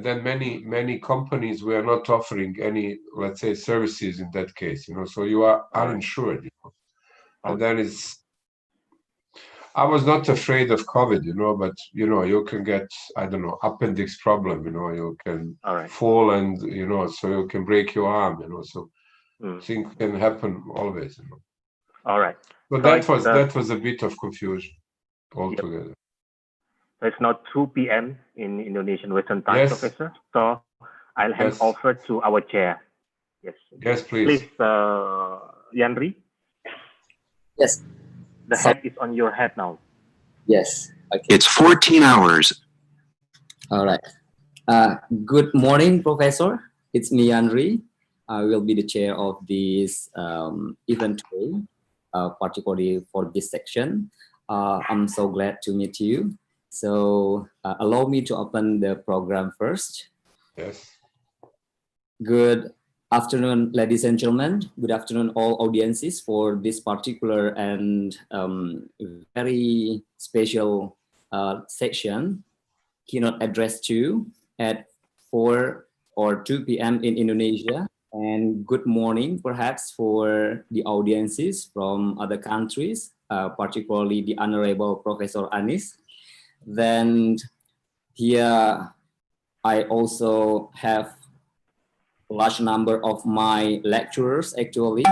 then many companies were not offering any, let's say, services in that case, so you are All right. uninsured, and Okay. then I was not afraid of COVID, but you can get, I don't know, appendix problem, you can All right. fall and so you can break your arm, so Mm. things can happen always, All right. So So that was a bit of confusion yep. altogether. So it's now 2 p.m. in Indonesian Western Time, Yes, Professor. So I'll hand yes, over to our chair. Yes. yes, Please, please. Yanri, Yes. the So, head is on your head now. yes. Okay. It's 14 hours. All right. Good morning, Professor. It's me, Andri. I will be the chair of this event today, particularly for this section. I'm so glad to meet you. So allow me to open the program first. Yes. Good afternoon, ladies and gentlemen. Good afternoon, all audiences, for this particular and very special section, Keynote Address 2 at 4 or 2 p.m. in Indonesia. And good morning, perhaps, for the audiences from other countries, particularly the Honorable Professor Anis. Then here I also have a large number of my lecturers, actually.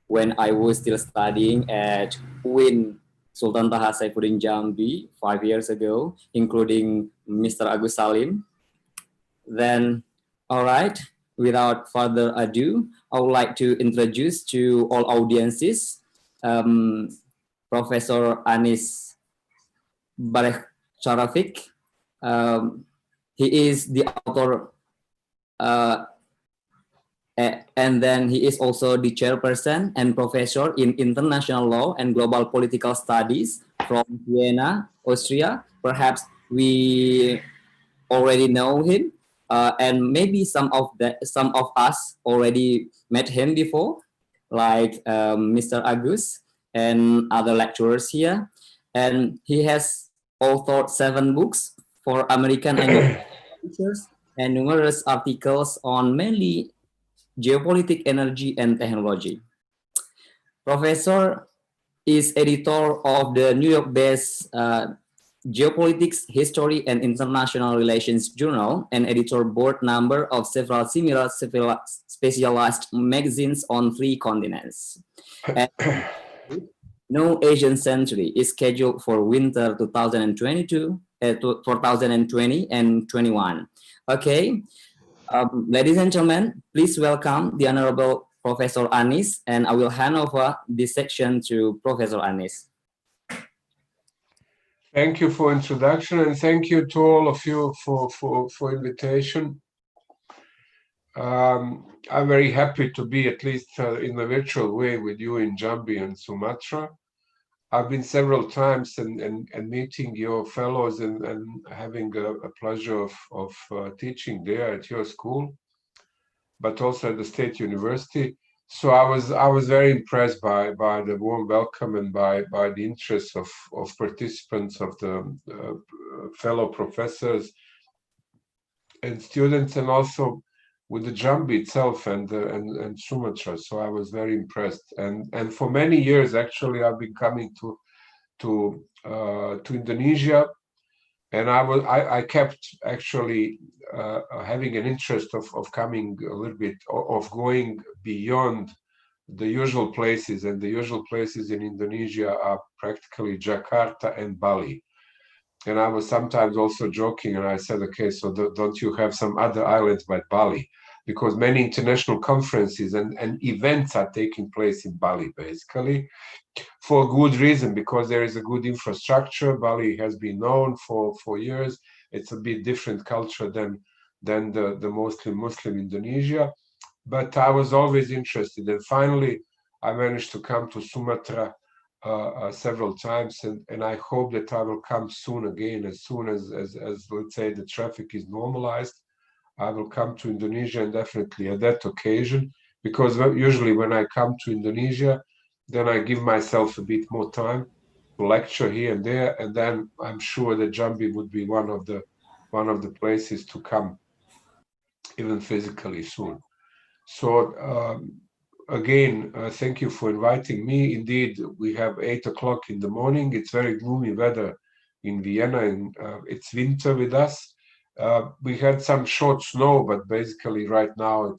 When I was still studying at UIN Sultan Taha Saifuddin Jambi 5 years ago, including Mr. Agus Salim. Then, all right, without further ado, I would like to introduce to all audiences Professor Anis Barek Sharafik. He is the author, and then he is also the chairperson and professor in international law and global political studies from Vienna, Austria. Perhaps we already know him, and maybe some of us already met him before, like Mr. Agus and other lecturers here. And he has authored 7 books for American and teachers and numerous articles on mainly geopolitics, energy, and technology. Professor is editor of the New York-based Geopolitics, History, and International Relations Journal, and editor board member of several similar specialized magazines on 3 continents. And No Asian Century is scheduled for winter 2020 and 21. Okay, ladies and gentlemen, please welcome the Honorable Professor Anis, and I will hand over this section to Professor Anis. Thank you for introduction, and thank you to all of you for invitation. I'm very happy to be, at least in a virtual way, with you in Jambi and Sumatra. I've been several times and meeting your fellows and having a pleasure of teaching there at your school, but also at the State University. So I was very impressed by the warm welcome and by the interest of participants, of the fellow professors and students, and also with the Jambi itself and Sumatra. So I was very impressed. And for many years, actually, I've been coming to Indonesia, and I kept actually having an interest of coming a little bit, of going beyond the usual places. And the usual places in Indonesia are practically Jakarta and Bali. And I was sometimes also joking, and I said, okay, so don't you have some other islands by Bali? Because many international conferences and events are taking place in Bali, basically, for good reason, because there is a good infrastructure. Bali has been known for years. It's a bit different culture than the mostly Muslim Indonesia. But I was always interested. And finally, I managed to come to Sumatra several times, and I hope that I will come soon again, as soon as let's say the traffic is normalized. I will come to Indonesia, and definitely at that occasion, because usually when I come to Indonesia, then I give myself a bit more time to lecture here and there, and then I'm sure that Jambi would be one of the one of the places to come, even physically soon. So again, thank you for inviting me. Indeed, we have 8 o'clock in the morning. It's very gloomy weather in Vienna, and it's winter with us. We had some short snow, but basically right now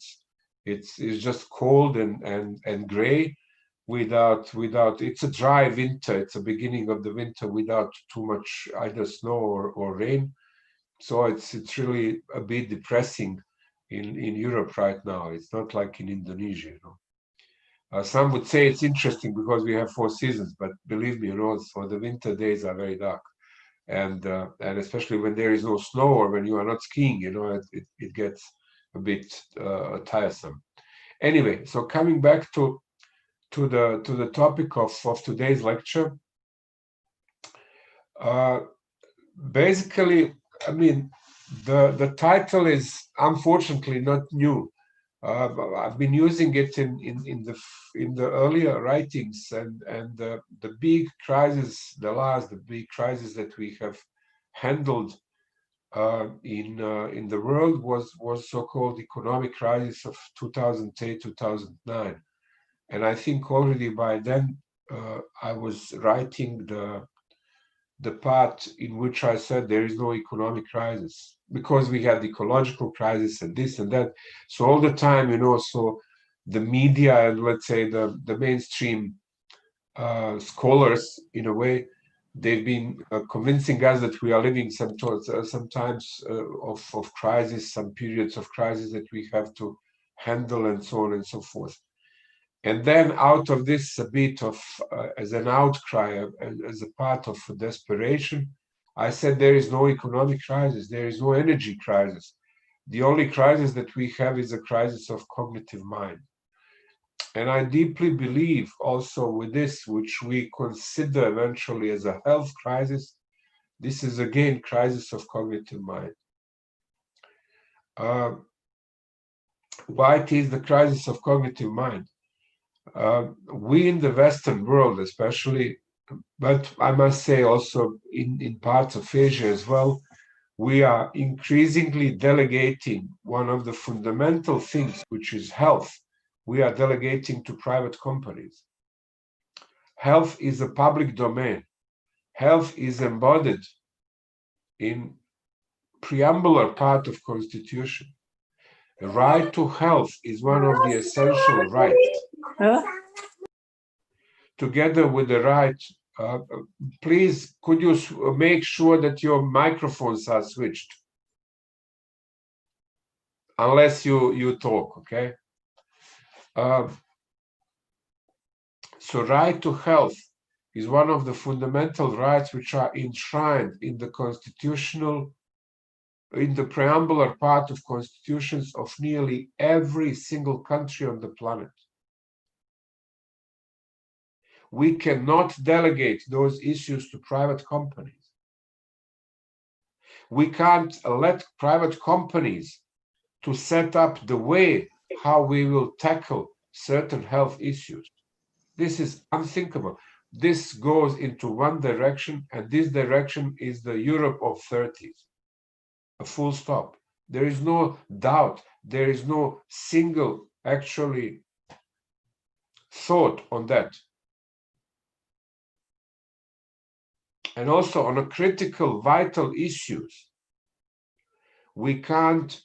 it's just cold and gray. Without it's a dry winter. It's the beginning of the winter without too much either snow or rain. So it's really a bit depressing in Europe right now. It's not like in Indonesia, you know. Some would say it's interesting because we have 4 seasons, but believe me, you know, so the winter days are very dark, and especially when there is no snow or when you are not skiing, you know, it gets a bit tiresome. Anyway, so coming back to the topic of today's lecture, basically, I mean, the title is unfortunately not new. I've been using it in the earlier writings, and the big crisis, the big crisis that we have handled in the world was so-called economic crisis of 2008-2009, and I think already by then I was writing the part in which I said there is no economic crisis because we had ecological crisis and this and that. So all the time, you know, so the media and let's say the mainstream scholars, in a way, they've been convincing us that we are living sometimes of crisis, some periods of crisis that we have to handle and so on and so forth. And then out of this, a bit of, as an outcry, as a part of desperation, I said there is no economic crisis, there is no energy crisis. The only crisis that we have is a crisis of cognitive mind. And I deeply believe also with this, which we consider eventually as a health crisis, this is again crisis of cognitive mind. Why it is the crisis of cognitive mind? We in the Western world especially, but I must say also in parts of Asia as well, we are increasingly delegating one of the fundamental things, which is health. We are delegating to private companies. Health is a public domain. Health is embodied in preambular part of Constitution. The right to health is one of the essential rights. Together with the right, please, could you make sure that your microphones are switched? Unless you talk, okay? So right to health is one of the fundamental rights which are enshrined in the constitutional, in the preambular part of constitutions of nearly every single country on the planet. We cannot delegate those issues to private companies. We can't let private companies to set up the way how we will tackle certain health issues. This is unthinkable. This goes into one direction, and this direction is the Europe of 30s. A full stop. There is no doubt. There is no single actually thought on that. And also on a critical, vital issues, we can't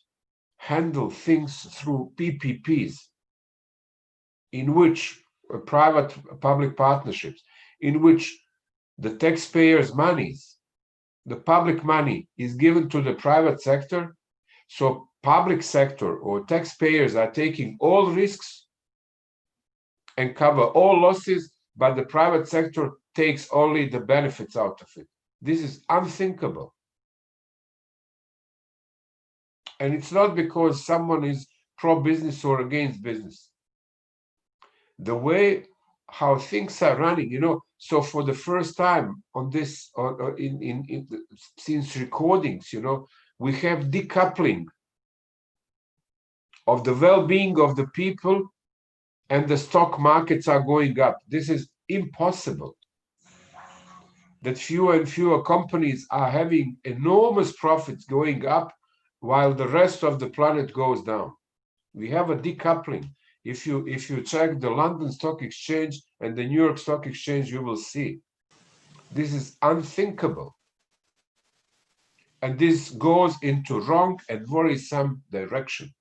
handle things through PPPs, in which private-public partnerships, in which the taxpayers' monies, the public money is given to the private sector, so public sector or taxpayers are taking all risks and cover all losses, but the private sector takes only the benefits out of it. This is unthinkable. And it's not because someone is pro-business or against business. The way how things are running, you know, so for the first time on this, since recordings, you know, we have decoupling of the well-being of the people, and the stock markets are going up. This is impossible. that fewer and fewer companies are having enormous profits going up while the rest of the planet goes down. We have a decoupling. If you check the London Stock Exchange and the New York Stock Exchange, you will see this is unthinkable. And this goes into wrong and worrisome direction.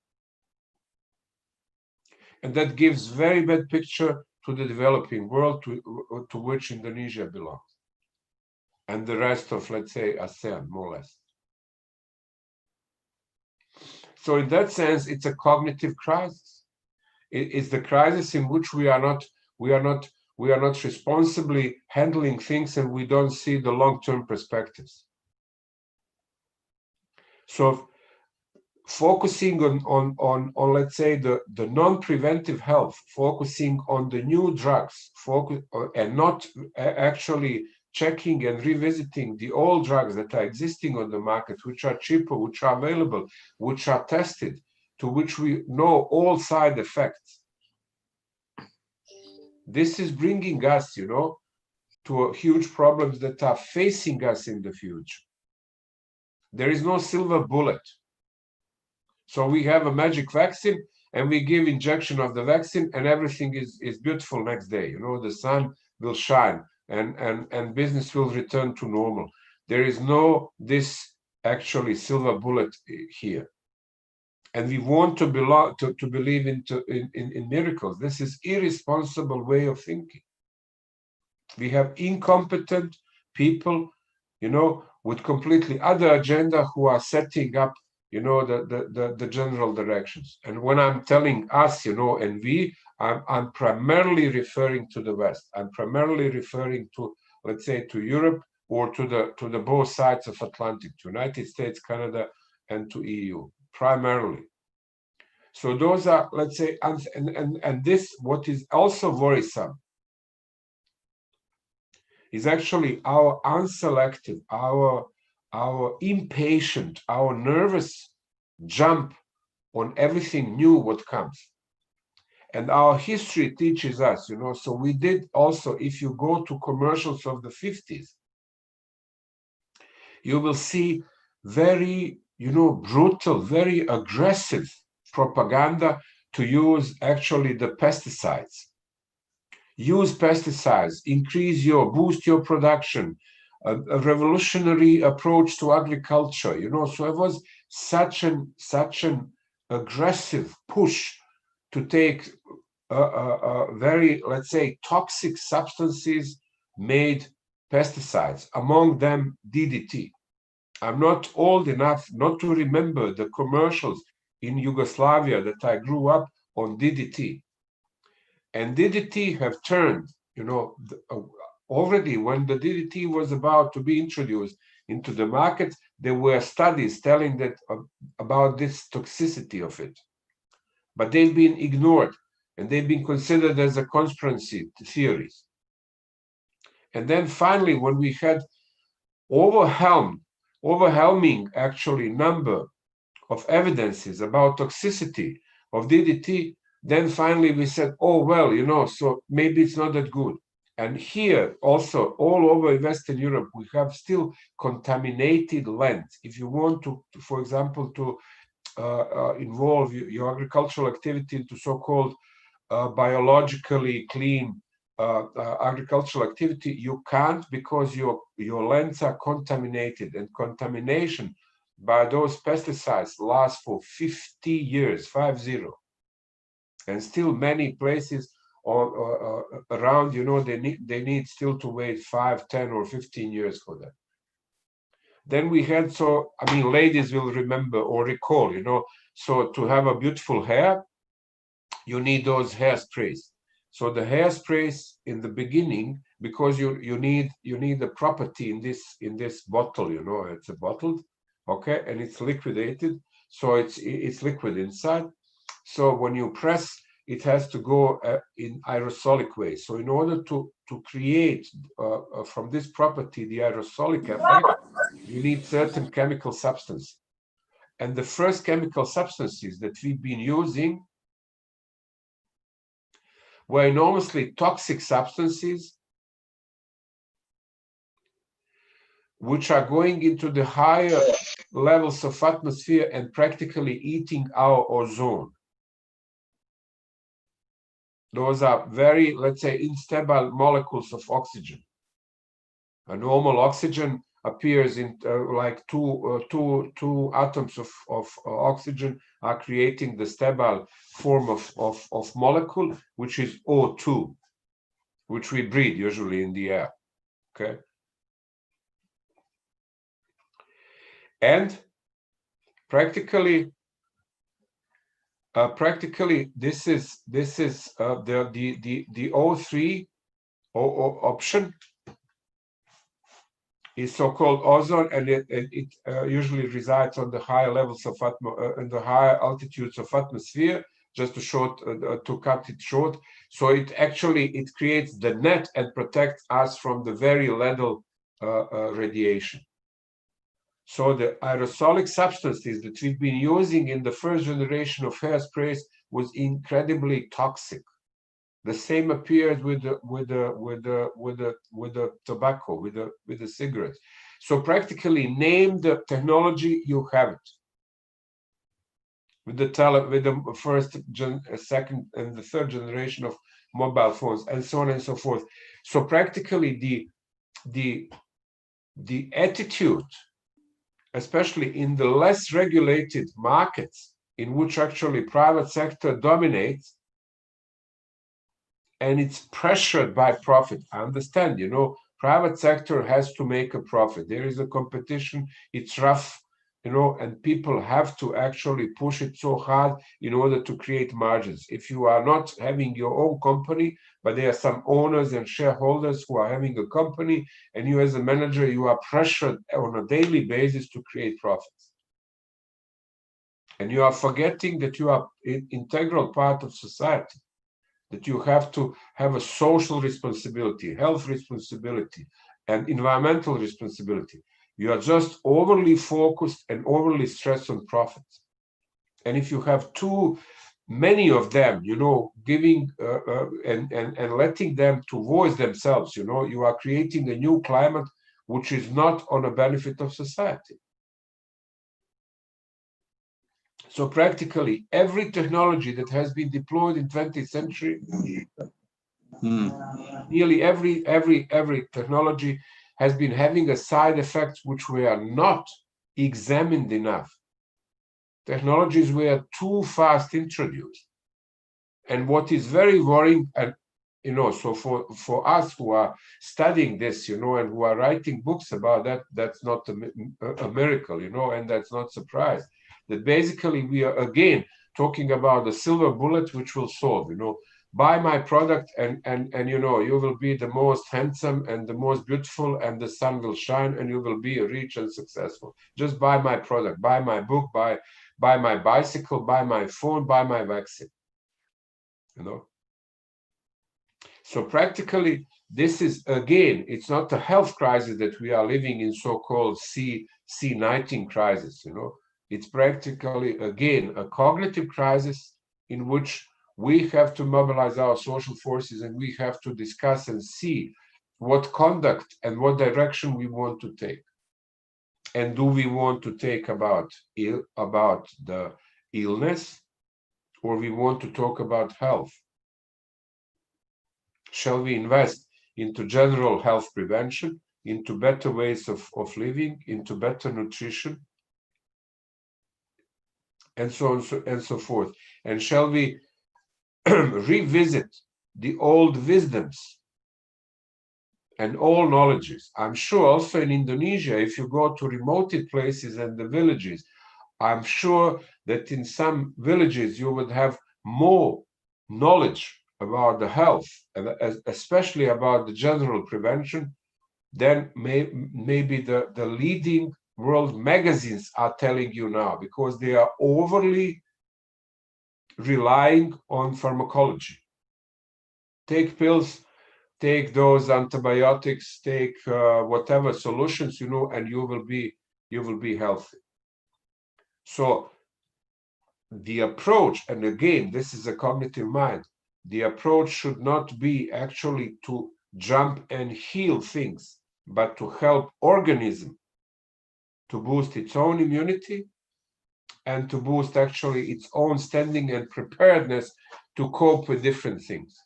And that gives very bad picture to the developing world to which Indonesia belongs. And the rest of, let's say, ASEAN, more or less. So in that sense, it's a cognitive crisis. It's the crisis in which we are not responsibly handling things, and we don't see the long-term perspectives. So focusing on let's say the non-preventive health, focusing on the new drugs, and not actually checking and revisiting the old drugs that are existing on the market, which are cheaper, which are available, which are tested, to which we know all side effects. This is bringing us, to huge problems that are facing us in the future. There is no silver bullet. So we have a magic vaccine and we give injection of the vaccine and everything is beautiful next day. The sun will shine and business will return to normal. There is no this actually silver bullet here. And we want to believe in miracles. This is irresponsible way of thinking. We have incompetent people, with completely other agenda who are setting up, the general directions. And when I'm telling us, and we, I'm primarily referring to the West. I'm primarily referring to, let's say, to Europe or to the both sides of Atlantic, to United States, Canada, and to EU, primarily. So those are, let's say, and this, what is also worrisome, is actually our unselective, our impatient, our nervous jump on everything new what comes. And our history teaches us, so we did also, if you go to commercials of the 50s, you will see very, brutal, very aggressive propaganda to use actually the pesticides. Use pesticides, boost your production, a revolutionary approach to agriculture, so it was such an aggressive push to take very, let's say, toxic substances, made pesticides, among them DDT. I'm not old enough not to remember the commercials in Yugoslavia that I grew up on DDT. And DDT have turned, already when the DDT was about to be introduced into the market, there were studies telling that about this toxicity of it. But they've been ignored and they've been considered as a conspiracy theories. And then finally, when we had overwhelming actually number of evidences about toxicity of DDT, then finally we said, oh, well, so maybe it's not that good. And here also, all over Western Europe, we have still contaminated lands. If you want to, for example, to involve your agricultural activity into so-called biologically clean agricultural activity, you can't, because your lands are contaminated, and contamination by those pesticides lasts for 50 years, 50. And still many places around, they need still to wait 5, 10, or 15 years for that. Then we had, ladies will remember or recall, so to have a beautiful hair, you need those hairsprays. So the hairsprays in the beginning, because you need the property in this bottle, it's a bottle, okay, and it's liquidated, so it's liquid inside. So when you press, it has to go in aerosolic way. So in order to create from this property the aerosolic effect, you need certain chemical substance. And the first chemical substances that we've been using were enormously toxic substances which are going into the higher levels of atmosphere and practically eating our ozone. Those are very, let's say, unstable molecules of oxygen. A normal oxygen appears in like two atoms of oxygen are creating the stable form of molecule, which is O2, which we breathe usually in the air. Okay. And practically this is the O3 option is so-called ozone, and it usually resides on the higher levels of in the higher altitudes of atmosphere. Just to cut it short, so it creates the net and protects us from the very lethal radiation. So the aerosolic substances that we've been using in the first generation of hairsprays was incredibly toxic. The same appeared with the tobacco, with the cigarettes. So practically name the technology, you have it. With the first, second, and the third generation of mobile phones, and so on and so forth. So practically the attitude, especially in the less regulated markets in which actually private sector dominates, and it's pressured by profit. I understand, private sector has to make a profit. There is a competition, it's rough, and people have to actually push it so hard in order to create margins. If you are not having your own company, but there are some owners and shareholders who are having a company, and you as a manager, you are pressured on a daily basis to create profits. And you are forgetting that you are an integral part of society, that you have to have a social responsibility, health responsibility, and environmental responsibility. You are just overly focused and overly stressed on profits. And if you have too many of them, giving and letting them to voice themselves, you are creating a new climate which is not on a benefit of society. So practically every technology that has been deployed in 20th century, nearly every technology has been having a side effects which were not examined enough. Technologies were too fast introduced. And what is very worrying, and so for us who are studying this, and who are writing books about that, that's not a miracle, and that's not surprise. That basically we are again talking about the silver bullet which will solve, buy my product and you will be the most handsome and the most beautiful, and the sun will shine and you will be rich and successful. Just buy my product, buy my book, buy my bicycle, buy my phone, buy my vaccine. So practically this is, again, it's not a health crisis that we are living in, so-called C19 crisis, It's practically, again, a cognitive crisis in which we have to mobilize our social forces, and we have to discuss and see what conduct and what direction we want to take. And do we want to take about the illness, or we want to talk about health? Shall we invest into general health prevention, into better ways of living, into better nutrition, and so on and so forth? And shall we revisit the old wisdoms and all knowledges? I'm sure also in Indonesia, if you go to remote places and the villages, I'm sure that in some villages you would have more knowledge about the health, and especially about the general prevention, than maybe the leading world magazines are telling you now, because they are overly relying on pharmacology. Take pills, take those antibiotics, take whatever solutions, and you will be healthy. So the approach, and again, this is a cognitive mind, the approach should not be actually to jump and heal things. but to help organism to boost its own immunity and to boost actually its own standing and preparedness to cope with different things.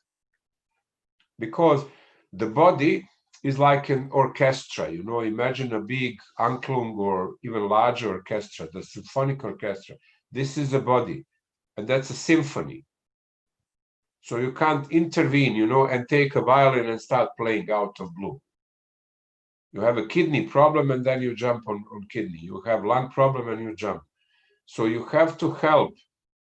Because the body is like an orchestra, you know, imagine a big Anklung or even larger orchestra, the symphonic orchestra. This is a body, and that's a symphony. So you can't intervene, you know, and take a violin and start playing out of blue. You have a kidney problem and then you jump on kidney. You have lung problem and you jump. So you have to help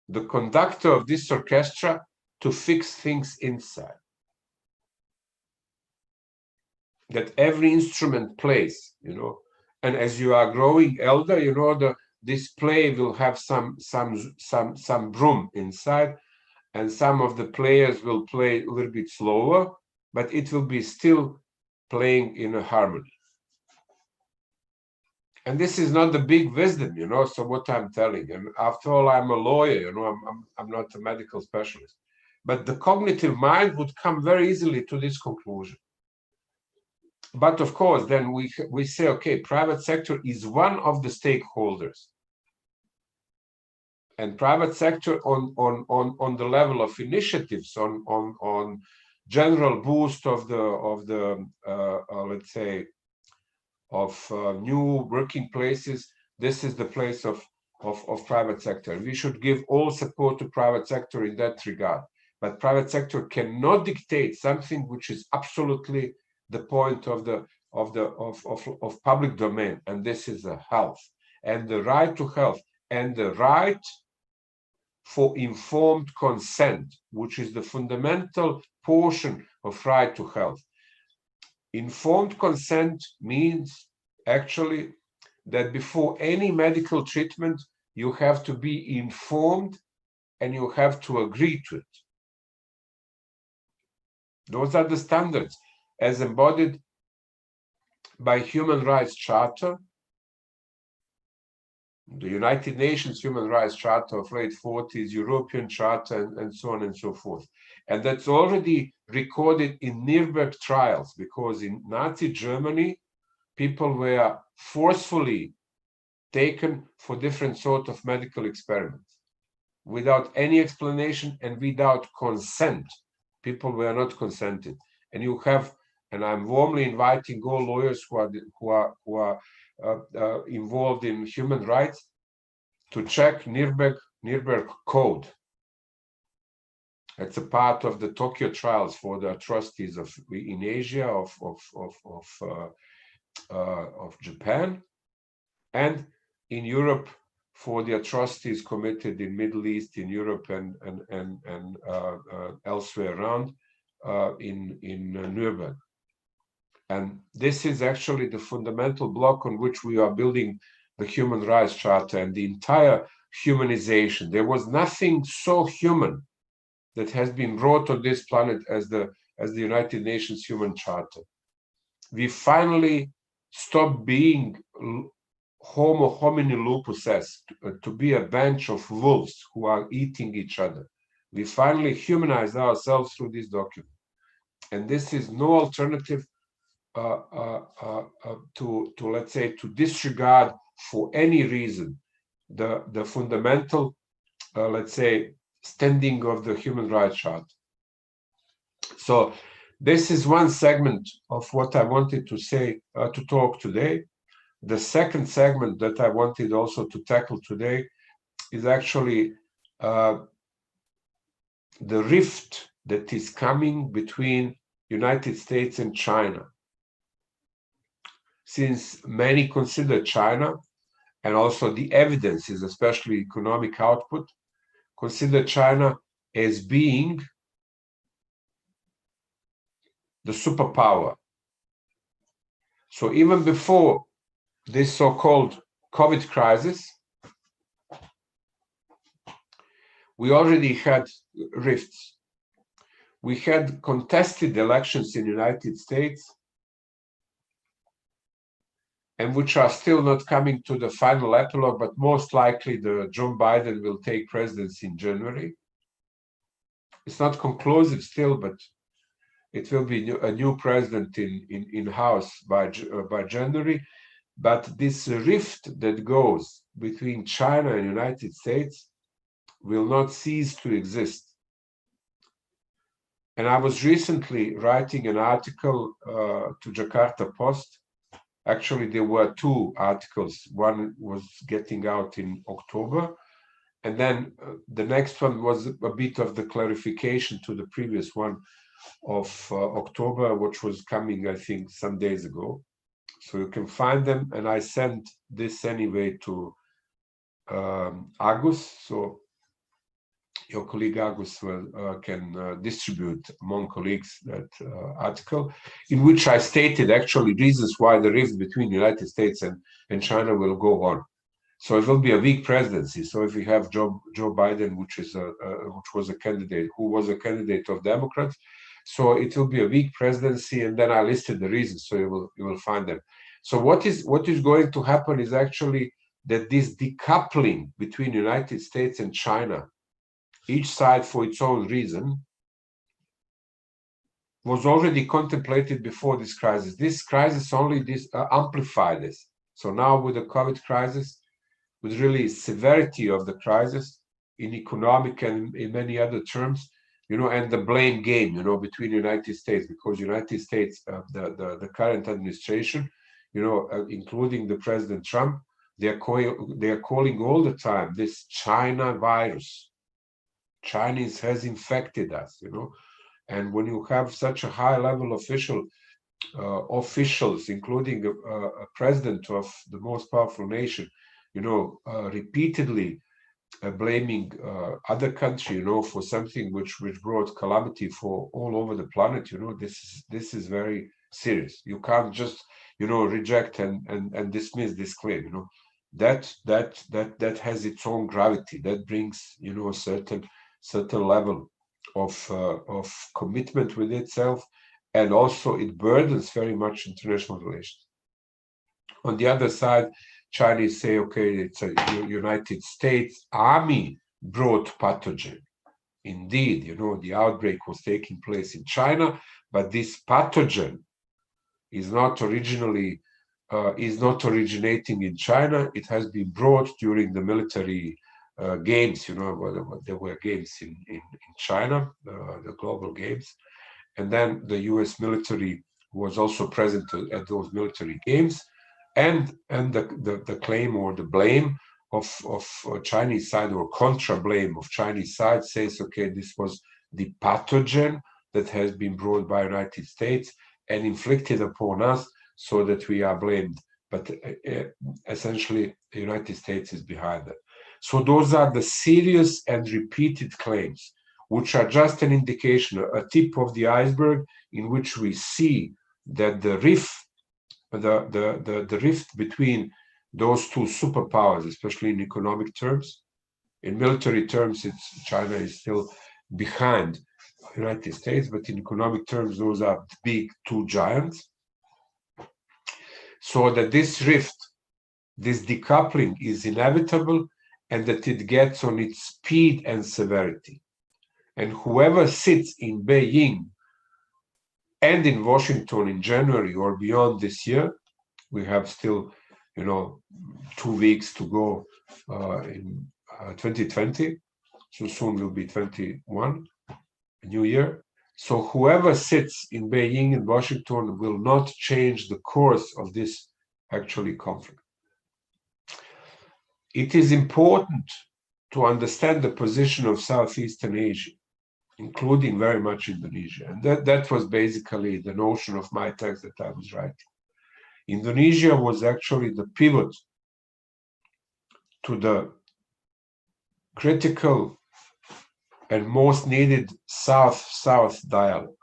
the conductor of this orchestra to fix things inside. That every instrument plays, you know, and as you are growing elder, you know, this play will have some broom inside, and some of the players will play a little bit slower, but it will be still playing in a harmony. And this is not the big wisdom, you know, so what I'm telling, and after all, I'm a lawyer, you know, I'm not a medical specialist, but the cognitive mind would come very easily to this conclusion. But of course, then we say, okay, private sector is one of the stakeholders. And private sector on the level of initiatives, on general boost of the let's say, of new working places, this is the place of private sector. We should give all support to private sector in that regard. But private sector cannot dictate something which is absolutely the point of public domain, and this is the health and the right to health and the right for informed consent, which is the fundamental portion of right to health. Informed consent means actually that before any medical treatment, you have to be informed and you have to agree to it. Those are the standards as embodied by Human Rights Charter, the United Nations Human Rights Charter of late 40s, European Charter, and so on and so forth. And that's already recorded in Nuremberg trials, because in Nazi Germany, people were forcefully taken for different sort of medical experiments without any explanation and without consent. People were not consented. And you have, and I'm warmly inviting all lawyers who are involved in human rights to check Nuremberg Code. It's a part of the Tokyo trials for the atrocities in Asia of Japan, and in Europe for the atrocities committed in Middle East, in Europe, and elsewhere around in Nuremberg. And this is actually the fundamental block on which we are building the Human Rights Charter and the entire humanization. There was nothing so human that has been brought on this planet as the United Nations Human Charter. We finally stopped being Homo homini lupus est, to be a bunch of wolves who are eating each other. We finally humanized ourselves through this document. And this is no alternative to let's say, to disregard for any reason the fundamental, let's say, standing of the Human Rights Charter. So this is one segment of what I wanted to say, to talk today. The second segment that I wanted also to tackle today is actually the rift that is coming between United States and China. Since many consider China, and also the evidence is especially economic output, consider China as being the superpower. So even before this so-called COVID crisis, we already had rifts. We had contested elections in the United States, and which are still not coming to the final epilogue, but most likely Joe Biden will take presidency in January. It's not conclusive still, but It will be a new president in house by January. But this rift that goes between China and United States will not cease to exist. And I was recently writing an article to Jakarta Post. Actually, there were two articles. One was getting out in October, and then the next one was a bit of the clarification to the previous one of October, which was coming, I think, some days ago. So you can find them, and I sent this anyway to Agus, so your colleague Agus can distribute among colleagues that article, in which I stated actually reasons why the rift between the United States and China will go on. So it will be a weak presidency. So if we have Joe Biden, which was a candidate of Democrats, so it will be a weak presidency, and then I listed the reasons, so you will find them. So what is going to happen is actually that this decoupling between the United States and China, each side for its own reason, was already contemplated before this crisis. This crisis only amplified this. So now with the COVID crisis, with really severity of the crisis in economic and in many other terms, and the blame game, between the United States, because United States, the current administration, including the President Trump, they are calling all the time this China virus. Chinese has infected us, and when you have such a high level officials, including a president of the most powerful nation, repeatedly blaming other country, for something which brought calamity for all over the planet, this is very serious. You can't just, reject and dismiss this claim, that has its own gravity. That brings, a certain level of commitment with itself, and also it burdens very much international relations. On the other side, Chinese say, okay, it's a United States Army brought pathogen. Indeed, the outbreak was taking place in China, but this pathogen is not originating in China. It has been brought during the military games. There were games in China, the global games, and then the U.S. military was also present at those military games. And the claim or the blame of Chinese side, or contra blame of Chinese side, says, okay, this was the pathogen that has been brought by United States and inflicted upon us, so that we are blamed. But essentially, the United States is behind that. So those are the serious and repeated claims, which are just an indication, a tip of the iceberg, in which we see that the rift between those two superpowers, especially in economic terms. In military terms, China is still behind the United States, but in economic terms, those are big two giants. So that this rift, this decoupling is inevitable, and that it gets on its speed and severity. And whoever sits in Beijing and in Washington in January or beyond this year, we have still, 2 weeks to go in 2020. So soon will be 21, a new year. So whoever sits in Beijing and Washington will not change the course of this actually conflict. It is important to understand the position of Southeastern Asia, including very much Indonesia. And that was basically the notion of my text that I was writing. Indonesia was actually the pivot to the critical and most needed South-South dialogue.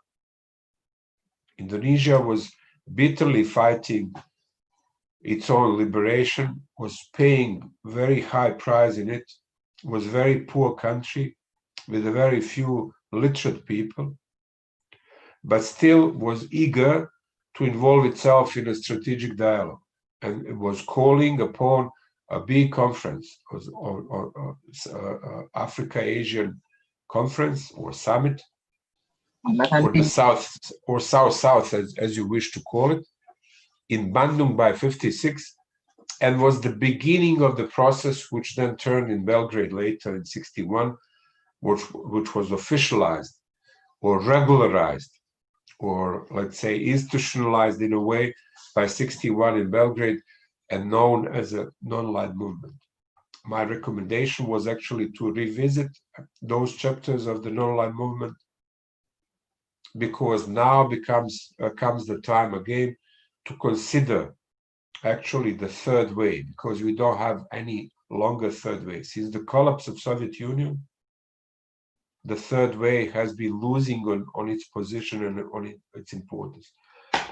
Indonesia was bitterly fighting its own liberation, was paying very high price in it, was a very poor country with a very few literate people, but still was eager to involve itself in a strategic dialogue, and it was calling upon a big conference, or Africa-Asian conference or summit, or the south, or south-south, as you wish to call it, in Bandung by 56, and was the beginning of the process which then turned in Belgrade later in 61, which was officialized or regularized, or let's say institutionalized in a way by 61 in Belgrade and known as a non-aligned movement. My recommendation was actually to revisit those chapters of the non-aligned movement, because now comes the time again to consider actually the third way, because we don't have any longer third way. Since the collapse of Soviet Union, the third way has been losing on its position and on its importance.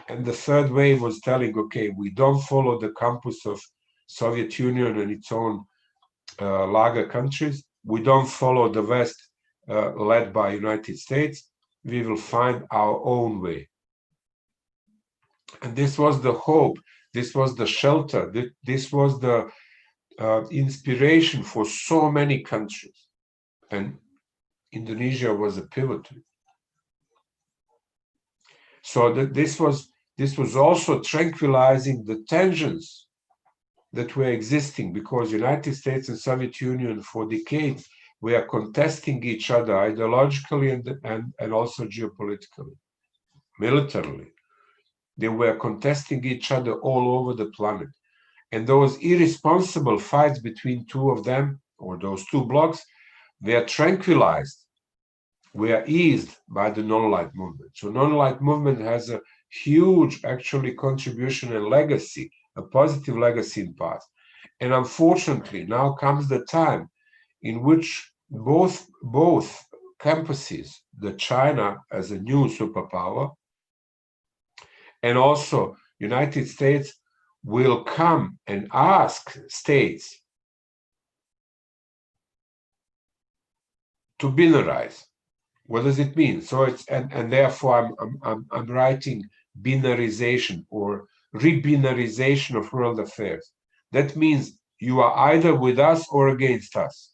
And the third way was telling, okay, we don't follow the campus of Soviet Union and its own lager countries. We don't follow the West led by United States. We will find our own way. And this was the hope. This was the shelter. This was the inspiration for so many countries. And Indonesia was a pivot. So this was also tranquilizing the tensions that were existing, because United States and Soviet Union for decades were contesting each other ideologically and also geopolitically, militarily. They were contesting each other all over the planet. And those irresponsible fights between two of them, or those two blocs, were tranquilized, were eased by the non-aligned movement. So non-aligned movement has a huge actually contribution and legacy, a positive legacy in past. And unfortunately, now comes the time in which both campuses, the China as a new superpower, and also United States, will come and ask states to binarize. What does it mean? So it's and therefore I'm writing binarization or rebinarization of world affairs. That means you are either with us or against us.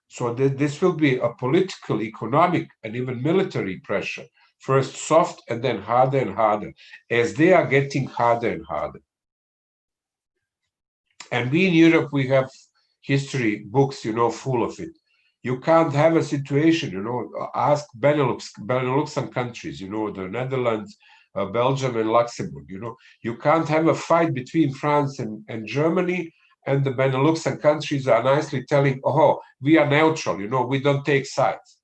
So this will be a political, economic, and even military pressure. First soft and then harder and harder, as they are getting harder and harder. And we in Europe, we have history books, full of it. You can't have a situation, ask Benelux countries, the Netherlands, Belgium and Luxembourg, you can't have a fight between France and Germany, and the Benelux countries are nicely telling, oh, we are neutral, we don't take sides.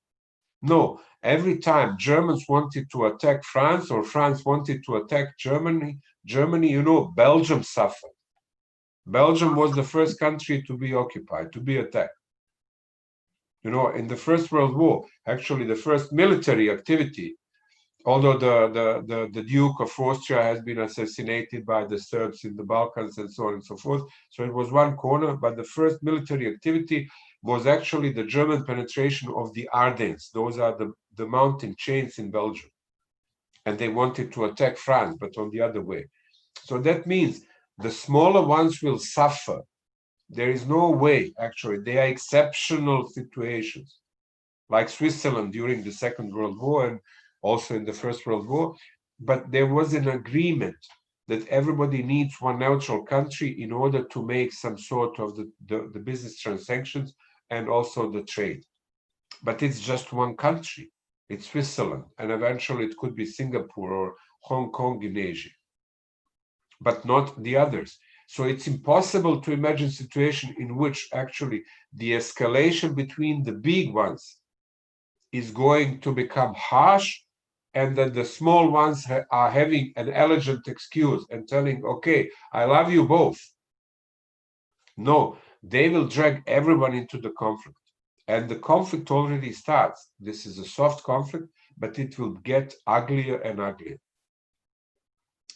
No, every time Germans wanted to attack France or France wanted to attack Germany, Belgium suffered. Belgium was the first country to be occupied, to be attacked. In the First World War, actually the first military activity, although the Duke of Austria has been assassinated by the Serbs in the Balkans and so on and so forth, so it was one corner, but the first military activity was actually the German penetration of the Ardennes. Those are the mountain chains in Belgium. And they wanted to attack France, but on the other way. So that means the smaller ones will suffer. There is no way, actually. They are exceptional situations, like Switzerland during the Second World War and also in the First World War. But there was an agreement that everybody needs one neutral country in order to make some sort of the business transactions and also the trade. But it's just one country. It's Switzerland. And eventually it could be Singapore or Hong Kong in Asia, but not the others. So it's impossible to imagine a situation in which actually the escalation between the big ones is going to become harsh, and that the small ones are having an elegant excuse and telling, okay, I love you both. No, they will drag everyone into the conflict. And the conflict already starts. This is a soft conflict, but it will get uglier and uglier.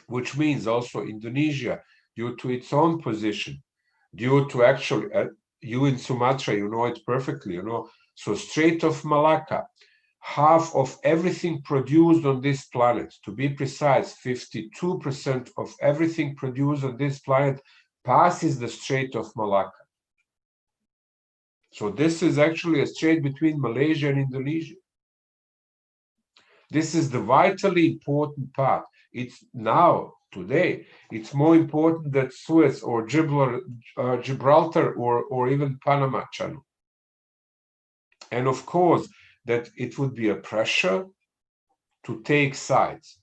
Which means also Indonesia, due to its own position, due to actually, you in Sumatra, you know it perfectly, so Strait of Malacca, half of everything produced on this planet, to be precise, 52% of everything produced on this planet passes the Strait of Malacca. So this is actually a strait between Malaysia and Indonesia. This is the vitally important part. It's now, today, it's more important than Suez or Gibraltar or even Panama Channel. And of course, that it would be a pressure to take sides.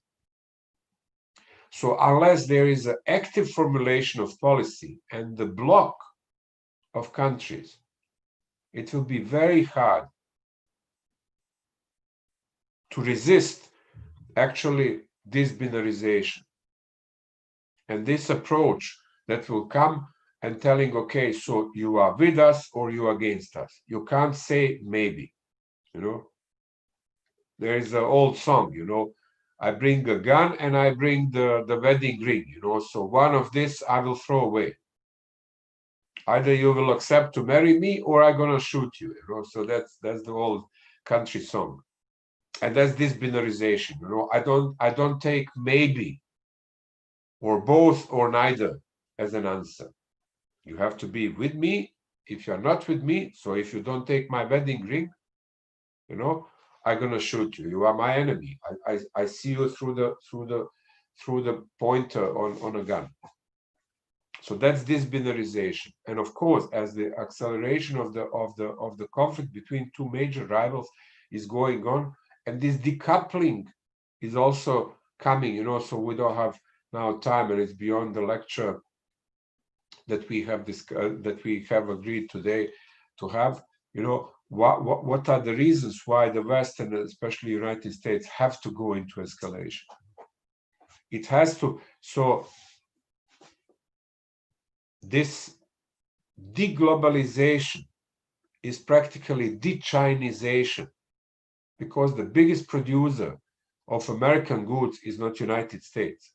So unless there is an active formulation of policy and the bloc of countries, it will be very hard to resist actually this binarization and this approach that will come and telling, okay, so you are with us or you are against us. You can't say maybe, you know. There is an old song, you know, I bring a gun and I bring the wedding ring, you know, so one of this I will throw away. Either you will accept to marry me or I'm gonna shoot you, you know, so that's the old country song. And that's this binarization, you know, I don't take maybe or both or neither as an answer. You have to be with me. If you're not with me, so if you don't take my wedding ring, you know, I'm gonna shoot you. You are my enemy. I see you through the pointer on a gun. So that's this binarization. And of course, as the acceleration of the conflict between two major rivals is going on, and this decoupling is also coming, you know, so we don't have now time, and it's beyond the lecture that we have that we have agreed today to have, you know, what are the reasons why the West and especially United States have to go into escalation? It has to. So this deglobalization is practically de-Chinization, because the biggest producer of American goods is not United States.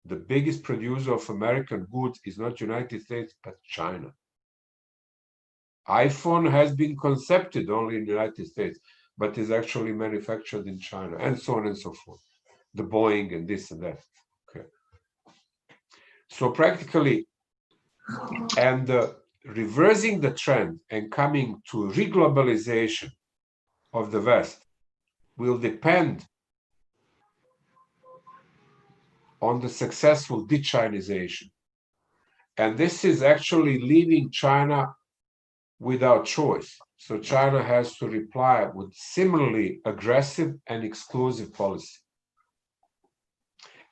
The biggest producer of American goods is not United States, but China. iPhone has been conceived only in the United States, but is actually manufactured in China, and so on and so forth. The Boeing and this and that. Okay. So practically, and reversing the trend and coming to reglobalization of the West will depend on the successful de-Chinization. And this is actually leaving China without choice. So China has to reply with similarly aggressive and exclusive policy.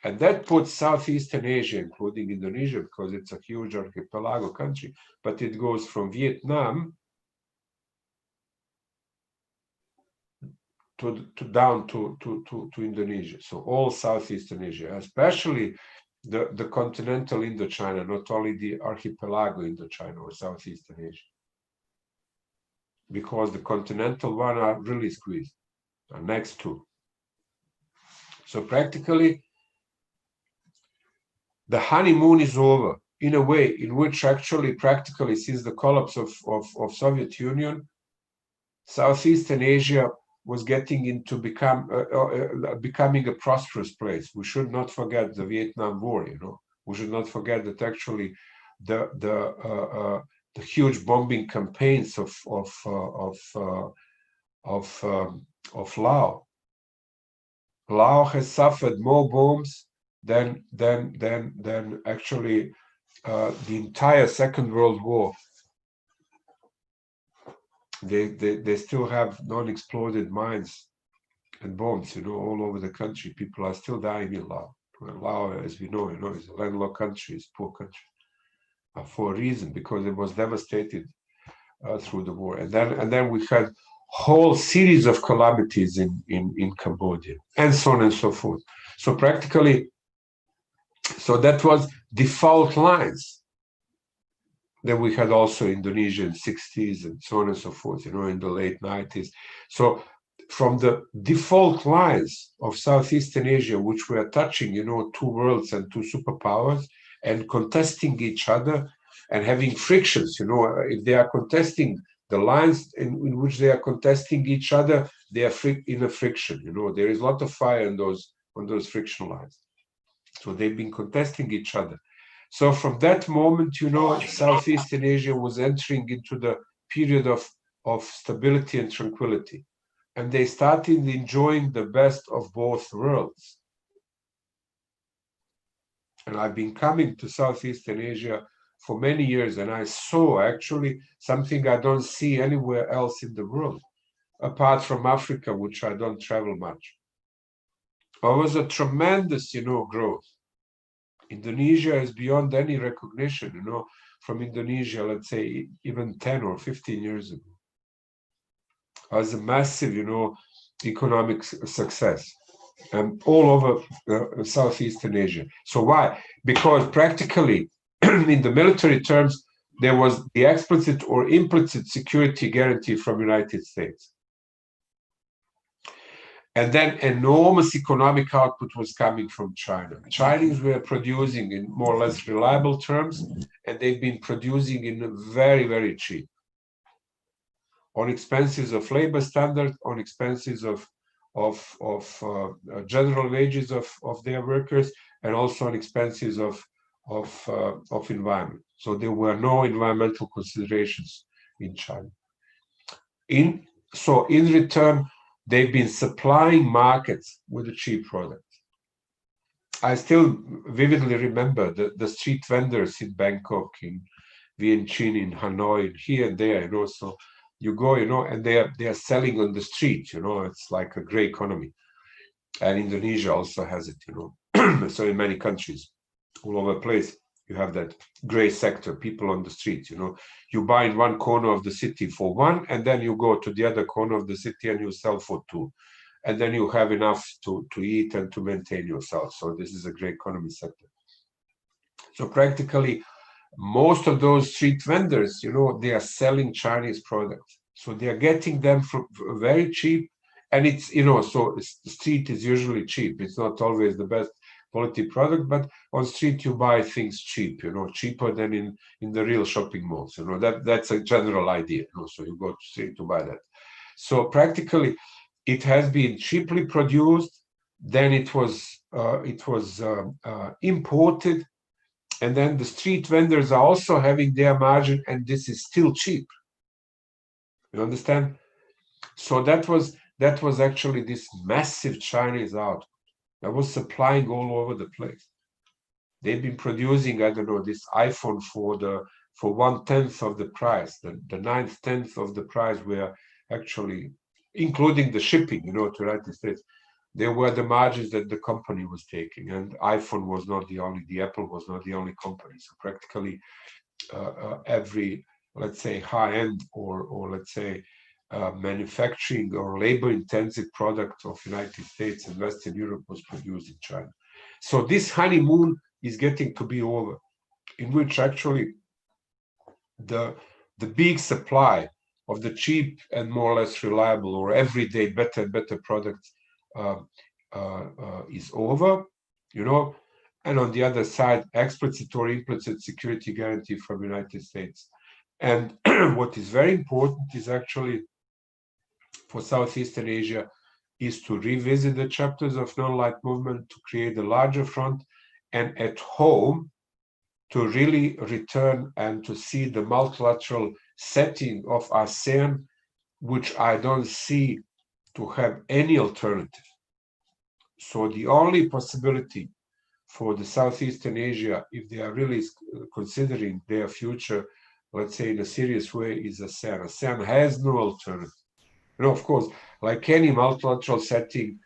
And that puts Southeastern Asia, including Indonesia, because it's a huge archipelago country, but it goes from Vietnam down to Indonesia. So all Southeastern Asia, especially the continental Indochina, not only the archipelago Indochina or Southeastern Asia, because the continental one are really squeezed, are next to. So practically, the honeymoon is over in a way in which actually practically since the collapse of Soviet Union, Southeastern Asia was getting into becoming a prosperous place. We should not forget the Vietnam War, you know. We should not forget that actually the huge bombing campaigns of Laos. Laos has suffered more bombs than actually the entire Second World War. They still have non-exploded mines and bombs, you know, all over the country. People are still dying in Laos. Laos, as we know, you know, is a landlocked country, it's a poor country, for a reason, because it was devastated through the war. And then we had whole series of calamities in Cambodia, and so on and so forth. So practically, so that was default lines. Then we had also Indonesia in the 60s and so on and so forth, you know, in the late 90s. So from the default lines of Southeastern Asia, which were touching, you know, two worlds and two superpowers and contesting each other and having frictions, you know, if they are contesting the lines in which they are contesting each other, they are in a friction, you know, there is a lot of fire on those friction lines. So they've been contesting each other. So from that moment, you know, Southeastern Asia was entering into the period of stability and tranquility. and they started enjoying the best of both worlds. And I've been coming to Southeastern Asia for many years, and I saw actually something I don't see anywhere else in the world, apart from Africa, which I don't travel much. There was a tremendous, growth. Indonesia is beyond any recognition, from Indonesia, let's say, even 10 or 15 years ago. It was a massive, economic success, and all over Southeastern Asia. So why? Because practically, in the military terms, there was the explicit or implicit security guarantee from United States. And then enormous economic output was coming from China. Chinese were producing in more or less reliable terms, and they've been producing in very, very cheap. On expenses of labor standard, on expenses of general wages of their workers, and also on expenses of environment. So there were no environmental considerations in China. So in return, they've been supplying markets with a cheap product. I still vividly remember the street vendors in Bangkok, in Vientiane, in Hanoi, here and there, So you go, and they are selling on the street, It's like a gray economy. And Indonesia also has it, So in many countries, all over the place, you have that gray sector, people on the street, You buy in one corner of the city for one, and then you go to the other corner of the city and you sell for two. And then you have enough to eat and to maintain yourself. So this is a gray economy sector. So practically, most of those street vendors, they are selling Chinese products. So they are getting them from very cheap. And it's, so the street is usually cheap. It's not always the best quality product, but on street you buy things cheap, cheaper than in the real shopping malls. That's a general idea. So you go to street to buy that. So practically, it has been cheaply produced. Then it was imported. And then the street vendors are also having their margin, and this is still cheap. You understand? So that was actually this massive Chinese output that was supplying all over the place. They've been producing, I don't know, this iPhone for 1/10 of the price. The 9/10 of the price were actually, including the shipping, to the United States. There were the margins that the company was taking, and iPhone was not the Apple was not the only company. So practically every, let's say, high-end or let's say manufacturing or labor-intensive product of United States and Western Europe was produced in China. So this honeymoon is getting to be over, in which actually the big supply of the cheap and more or less reliable or everyday better and better products is over, and on the other side, explicit or implicit security guarantee from the United States. And what is very important is actually for Southeastern Asia is to revisit the chapters of non-light movement, to create a larger front, and at home to really return and to see the multilateral setting of ASEAN, which I don't see to have any alternative. So the only possibility for the Southeastern Asia, if they are really considering their future, let's say in a serious way, is ASEAN. ASEAN has no alternative. Of course, like any multilateral setting,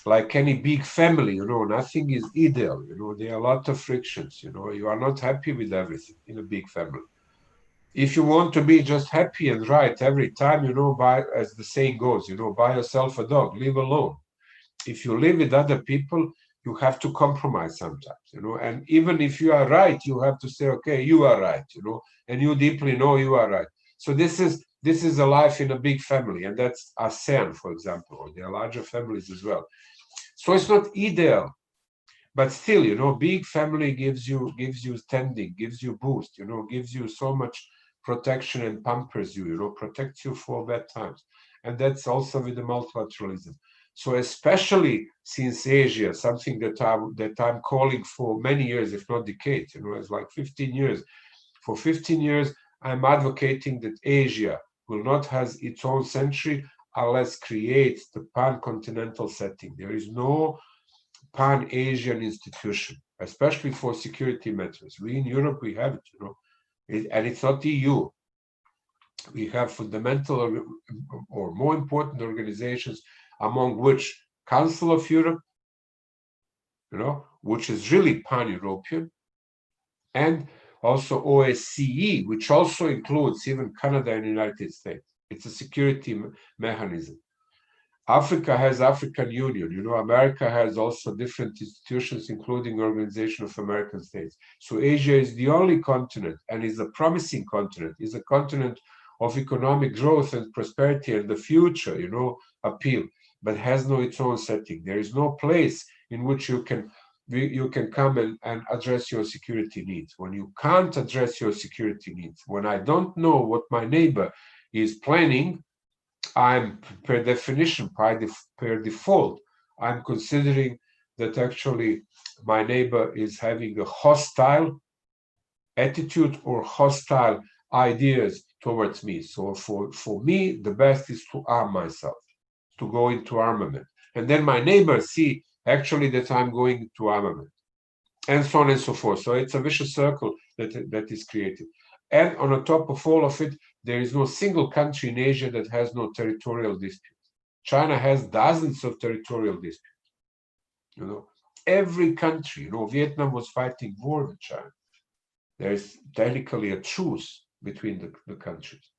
like any big family, nothing is ideal. There are a lot of frictions. You are not happy with everything in a big family. If you want to be just happy and right every time, buy, as the saying goes, buy yourself a dog, live alone. If you live with other people, you have to compromise sometimes, and even if you are right, you have to say, okay, you are right, and you deeply know you are right. So this is a life in a big family, and that's ASEAN, for example, or there are larger families as well. So it's not ideal, but still, big family gives you standing, gives you boost, gives you so much protection and pampers you, protects you for bad times. And that's also with the multilateralism. So especially since Asia, something that I'm calling for many years, if not decades, it's like 15 years. For 15 years, I'm advocating that Asia will not have its own century unless creates the pan-continental setting. There is no pan-Asian institution, especially for security matters. We in Europe, we have it, and it's not EU. We have fundamental or more important organizations, among which Council of Europe, which is really pan-European, and also OSCE, which also includes even Canada and the United States. It's a security mechanism. Africa has African Union. America has also different institutions, including Organization of American States. So Asia is the only continent, and is a promising continent, is a continent of economic growth and prosperity and the future, appeal, but has no its own setting. There is no place in which you can come and address your security needs. When you can't address your security needs, when I don't know what my neighbor is planning, I'm per definition, per default, I'm considering that actually my neighbor is having a hostile attitude or hostile ideas towards me. So for me, the best is to arm myself, to go into armament. And then my neighbors see actually that I'm going into armament, and so on and so forth. So it's a vicious circle that is created. And on the top of all of it, there is no single country in Asia that has no territorial disputes. China has dozens of territorial disputes. Every country, Vietnam was fighting war with China. There is technically a truce between the countries.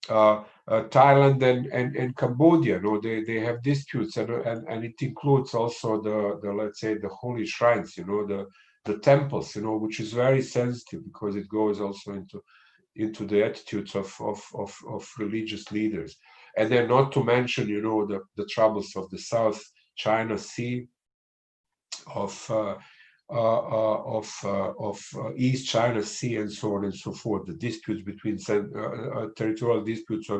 Thailand and Cambodia, they have disputes, and it includes also the let's say the holy shrines, the temples, which is very sensitive because it goes also into the attitudes of religious leaders, and then not to mention, the troubles of the South China Sea, of East China Sea, and so on and so forth. The disputes between territorial disputes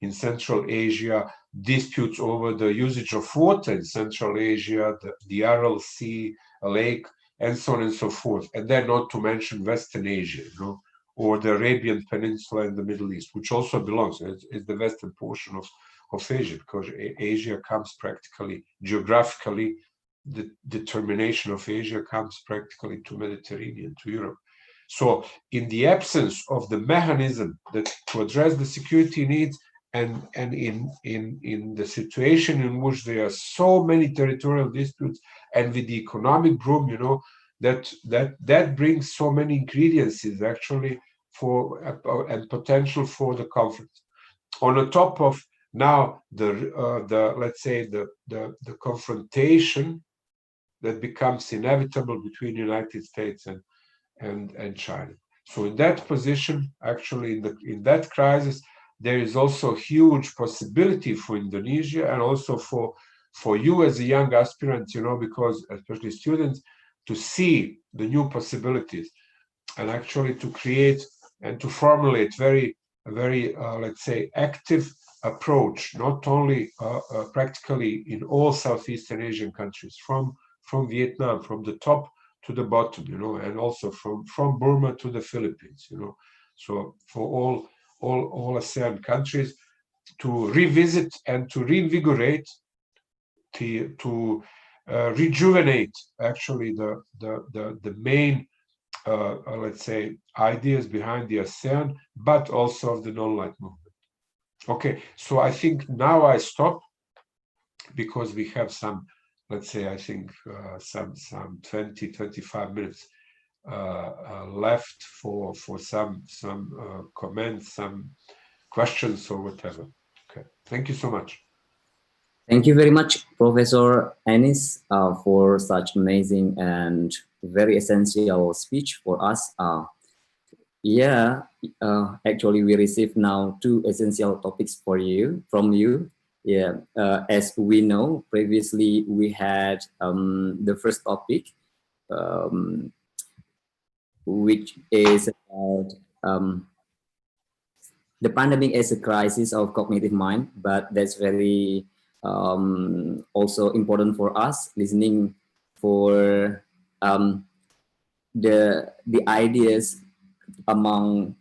in Central Asia, disputes over the usage of water in Central Asia, the Aral Sea Lake, and so on and so forth. And then not to mention Western Asia, or the Arabian Peninsula in the Middle East, which also belongs. It's the western portion of Asia, because Asia comes practically geographically. The determination of Asia comes practically to Mediterranean, to Europe. So in the absence of the mechanism to address the security needs, and in the situation in which there are so many territorial disputes, and with the economic boom, that brings so many ingredients actually for and potential for the conflict. On the top of now the let's say the confrontation that becomes inevitable between the United States and China. So in that position, actually in that crisis, there is also huge possibility for Indonesia, and also for you as a young aspirant, because especially students, to see the new possibilities, and actually to create and to formulate very let's say active approach, not only practically in all Southeastern Asian countries, from Vietnam, from the top to the bottom, and also from Burma to the Philippines, So for all ASEAN countries, to revisit and to reinvigorate, to rejuvenate actually the main let's say ideas behind the ASEAN, but also of the non-light movement. Okay, so I think now I stop, because we have some, let's say, I think some 20-25 minutes left for some comments, some questions, or whatever. Okay, thank you so much. Thank you very much, Professor Anis, for such amazing and very essential speech for us. Actually, we received now 2 essential topics from you. Yeah, as we know, previously we had the first topic, which is about the pandemic as a crisis of cognitive mind, but that's very also important for us, listening for the ideas among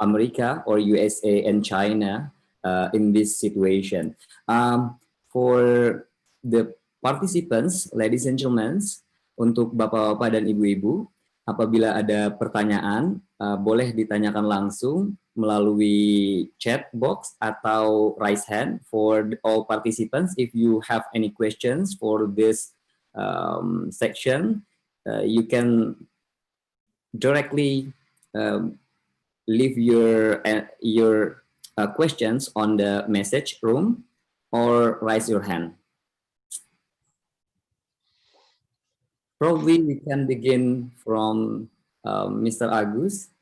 America or USA and China in this situation. For the participants, ladies and gentlemen, untuk bapak-bapak dan ibu-ibu, apabila ada pertanyaan, boleh ditanyakan langsung melalui chat box atau raise hand for all participants. If you have any questions for this section, you can directly leave your questions on the message room or raise your hand. Probably we can begin from Mr. Agus.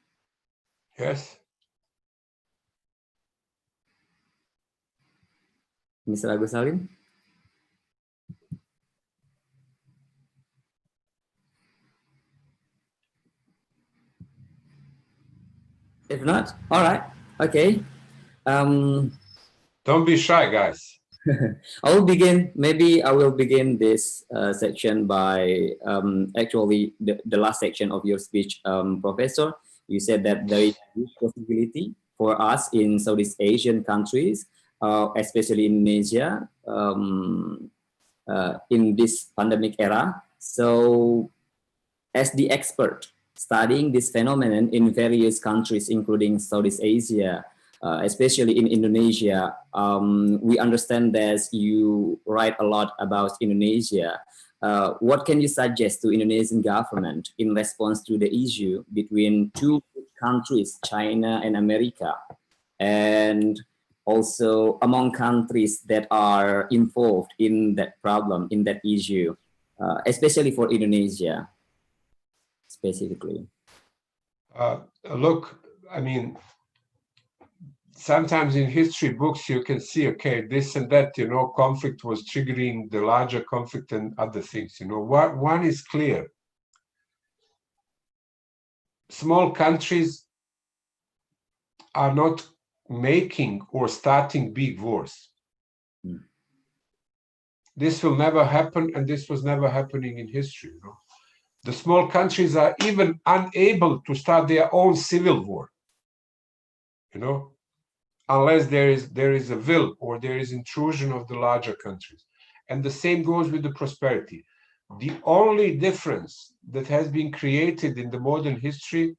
Yes. Mr. Agus Salim. If not, all right, okay. Don't be shy, guys. I will begin. Maybe I will begin this section by actually the last section of your speech, Professor. You said that there is a possibility for us in Southeast Asian countries, especially Indonesia, in this pandemic era. So, as the expert studying this phenomenon in various countries, including Southeast Asia, especially in Indonesia, we understand that you write a lot about Indonesia. What can you suggest to Indonesian government in response to the issue between two countries, China and America, and also among countries that are involved in that problem, in that issue, especially for Indonesia, specifically? Look, I mean, sometimes in history books you can see, okay, this and that, you know, conflict was triggering the larger conflict and other things. You know, one is clear. Small countries are not making or starting big wars. This will never happen, and this was never happening in history. You know? The small countries are even unable to start their own civil war. You know, unless there is a will or there is intrusion of the larger countries. And the same goes with the prosperity. The only difference that has been created in the modern history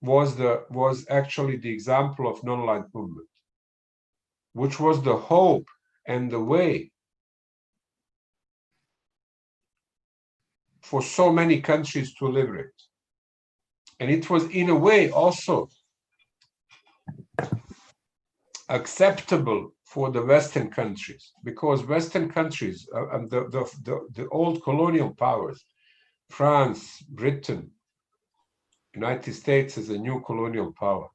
was actually the example of non-aligned movement, which was the hope and the way for so many countries to liberate. And it was in a way also acceptable for the Western countries, because Western countries and the old colonial powers, France, Britain, United States as a new colonial power,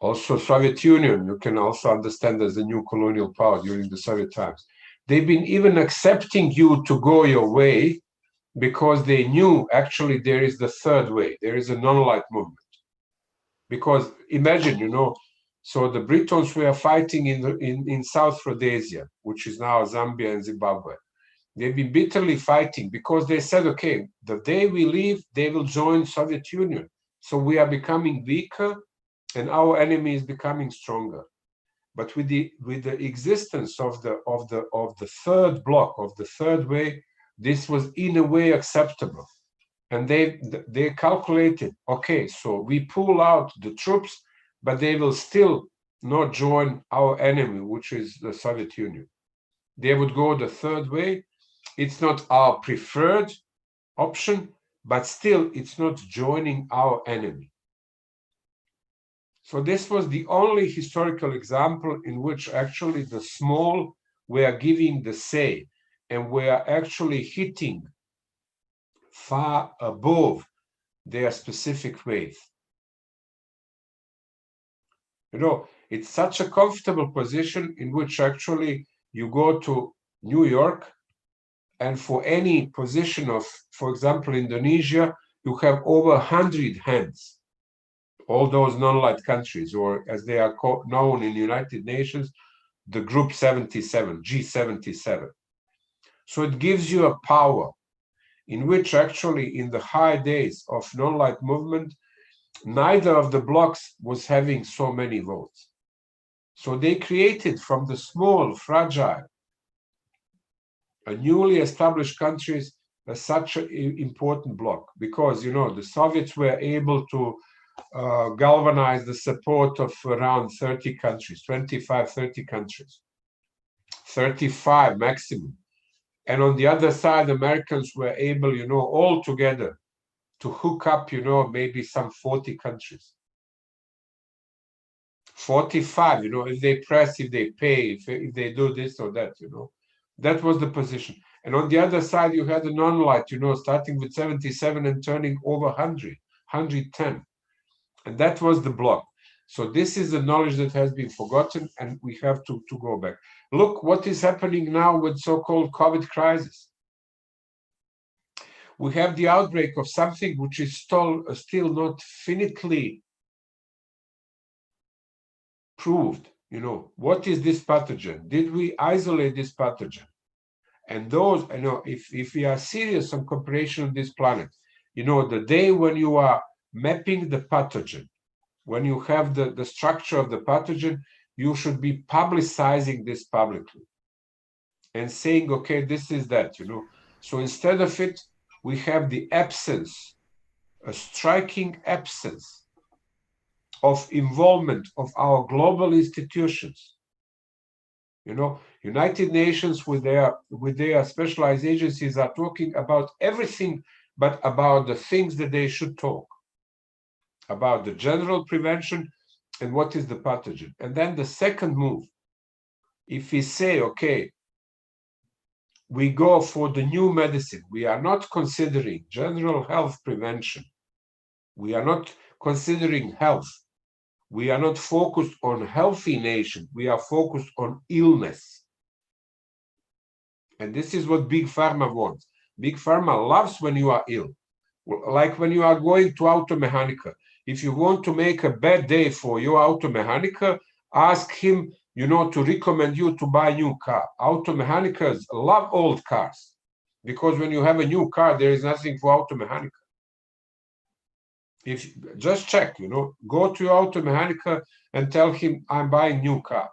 also Soviet Union, you can also understand as a new colonial power during the Soviet times. They've been even accepting you to go your way because they knew actually there is the third way, there is a non-aligned movement. Because imagine, you know, so the Britons were fighting in South Rhodesia, which is now Zambia and Zimbabwe. They've been bitterly fighting because they said, okay, the day we leave, they will join Soviet Union. So we are becoming weaker and our enemy is becoming stronger. But with the existence of the third block, of the third way, this was in a way acceptable. And they calculated, okay, so we pull out the troops, but they will still not join our enemy, which is the Soviet Union. They would go the third way. It's not our preferred option, but still it's not joining our enemy. So this was the only historical example in which actually the small were giving the say and were actually hitting far above their specific faith. You know, it's such a comfortable position in which actually you go to New York, and for any position of, for example, Indonesia, you have over 100 hands. All those non-aligned countries, or as they are known in the United Nations, the Group 77, G77. So it gives you a power in which actually in the high days of non-aligned movement, neither of the blocks was having so many votes. So they created from the small, fragile, newly established countries such an important bloc, because, you know, the Soviets were able to galvanize the support of around 30 countries, 25, 30 countries, 35 maximum. And on the other side, Americans were able, you know, all together to hook up, you know, maybe some 40 countries. 45, you know, if they press, if they pay, if they do this or that, you know. That was the position. And on the other side, you had a non-light, you know, starting with 77 and turning over 100, 110. And that was the block. So this is the knowledge that has been forgotten, and we have to go back. Look what is happening now with so-called COVID crisis. We have the outbreak of something which is still not finitely proved. You know, what is this pathogen? Did we isolate this pathogen? And those, you know, if we are serious on cooperation on this planet, you know, the day when you are mapping the pathogen, when you have the structure of the pathogen, you should be publicizing this publicly and saying, okay, this is that, you know. So instead of it, we have the absence, a striking absence of involvement of our global institutions. You know, United Nations with their specialized agencies are talking about everything but about the things that they should talk about: the general prevention and what is the pathogen. And then the second move, if we say, okay, we go for the new medicine, we are not considering general health prevention, we are not considering health, we are not focused on healthy nation, we are focused on illness. And this is what Big Pharma wants. Big Pharma loves when you are ill. Like when you are going to Automechanica. If you want to make a bad day for your Automechanica, ask him, you know, to recommend you to buy a new car. Automechanicas love old cars, because when you have a new car, there is nothing for Automechanica. If just check, you know, go to your Automechanica and tell him, I'm buying new car.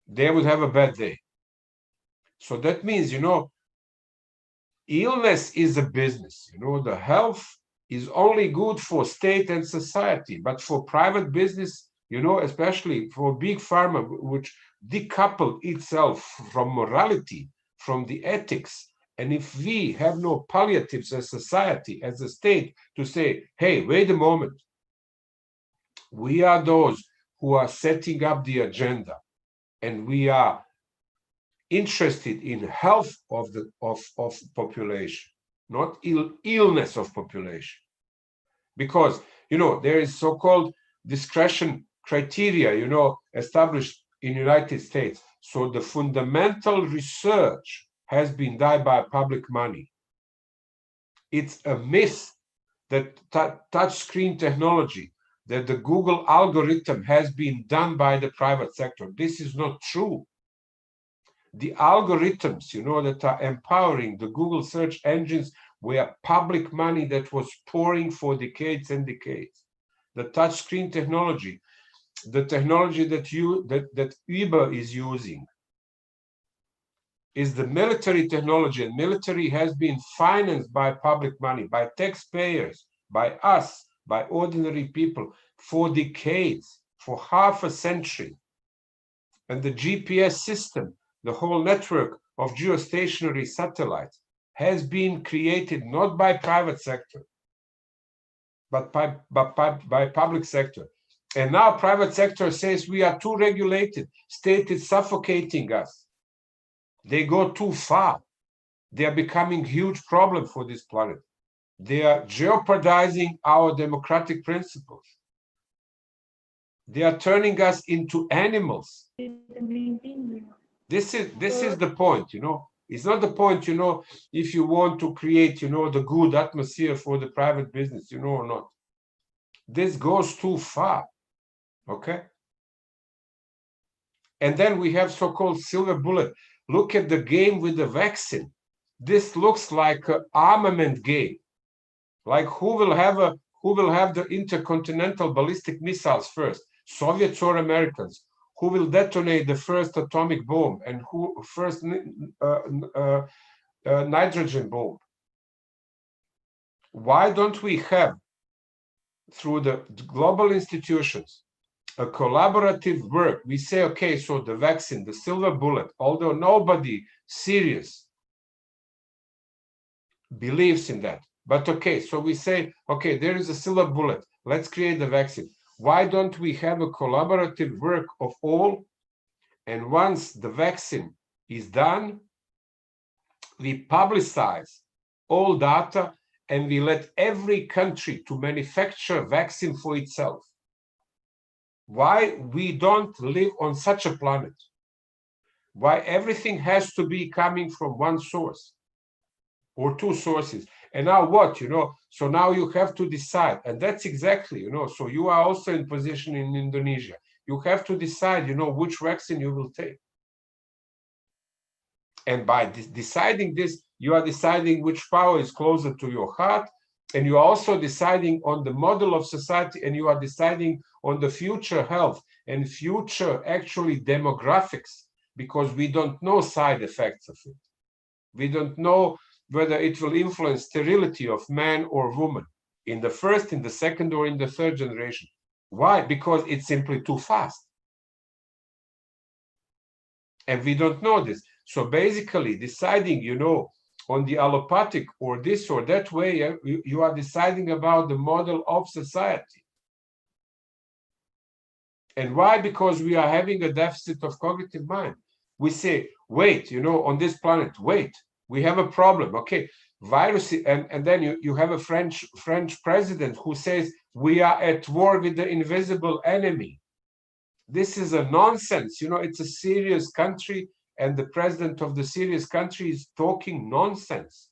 They would have a bad day. So that means, you know, illness is a business. You know, the health is only good for state and society, but for private business, you know, especially for Big Pharma, which decoupled itself from morality, from the ethics. And if we have no palliatives as society, as a state, to say, hey, wait a moment, we are those who are setting up the agenda, and we are interested in health of the population, not illness of population. Because, you know, there is so-called discretion criteria, you know, established in United States. So the fundamental research has been done by public money. It's a myth that touch screen technology, that the Google algorithm has been done by the private sector. This is not true. The algorithms, you know, that are empowering the Google search engines were public money that was pouring for decades and decades. The touchscreen technology, the technology that Uber is using, is the military technology, and military has been financed by public money, by taxpayers, by us, by ordinary people for decades, for half a century. And the GPS system, the whole network of geostationary satellites, has been created not by private sector, but by public sector. And now private sector says we are too regulated. State is suffocating us. They go too far. They are becoming a huge problem for this planet. They are jeopardizing our democratic principles. They are turning us into animals. This is the point, you know. It's not the point, you know, if you want to create, you know, the good atmosphere for the private business, you know, or not. This goes too far, okay? And then we have so-called silver bullet. Look at the game with the vaccine. This looks like an armament game. Like who will have the intercontinental ballistic missiles first, Soviets or Americans? who will detonate the first atomic bomb and who first nitrogen bomb. Why don't we have, through the global institutions, a collaborative work? We say, okay, so the vaccine, the silver bullet, although nobody serious believes in that, but okay, so we say, okay, there is a silver bullet, let's create the vaccine. Why don't we have a collaborative work of all? And once the vaccine is done, we publicize all data and we let every country to manufacture vaccine for itself. Why we don't live on such a planet? Why everything has to be coming from one source or two sources? And now what, so now you have to decide, and that's exactly, so you are also in position in Indonesia. You have to decide, which vaccine you will take. And by deciding this, you are deciding which power is closer to your heart, and you are also deciding on the model of society, and you are deciding on the future health and future actually demographics, because we don't know side effects of it. We don't know whether it will influence sterility of man or woman in the first, in the second, or in the third generation. Why? Because it's simply too fast. And we don't know this. So basically deciding, on the allopathic or this or that way, you are deciding about the model of society. And why? Because we are having a deficit of cognitive mind. We say, wait, on this planet, wait, we have a problem. Okay, virus, and then you have a French president who says, we are at war with the invisible enemy. This is a nonsense. It's a serious country, and the president of the serious country is talking nonsense.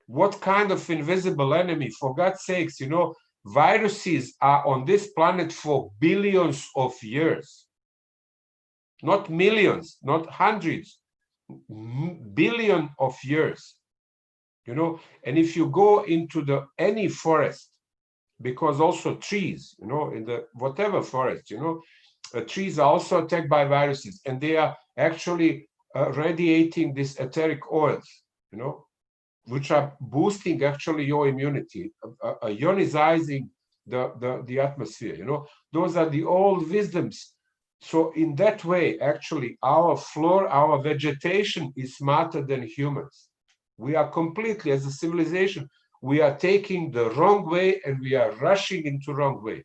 What kind of invisible enemy? For God's sakes, viruses are on this planet for billions of years. Not millions, not hundreds, billion of years. And if you go into any forest, because also trees, in the whatever forest, trees are also attacked by viruses, and they are actually radiating these etheric oils, which are boosting actually your immunity, ionizing the atmosphere. Those are the old wisdoms. So in that way, actually, our flora, our vegetation is smarter than humans. We are completely, as a civilization, we are taking the wrong way, and we are rushing into wrong way.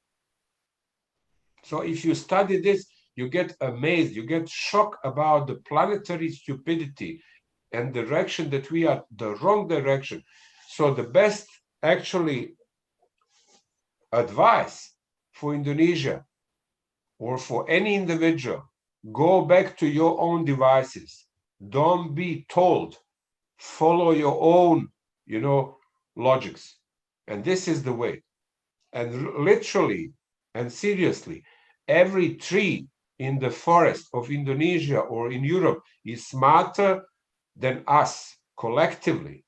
So if you study this, you get amazed, you get shocked about the planetary stupidity and direction that we are the wrong direction. So the best actually advice for Indonesia or for any individual, go back to your own devices. Don't be told, follow your own, logics. And this is the way. And literally and seriously, every tree in the forest of Indonesia or in Europe is smarter than us collectively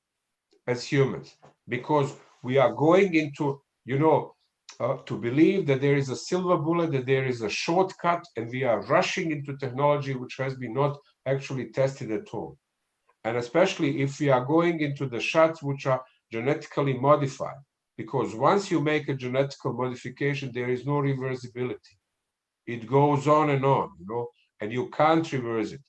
as humans, because we are going into, to believe that there is a silver bullet, that there is a shortcut, and we are rushing into technology which has been not actually tested at all. And especially if we are going into the shots which are genetically modified, because once you make a genetical modification, there is no reversibility. It goes on, and you can't reverse it.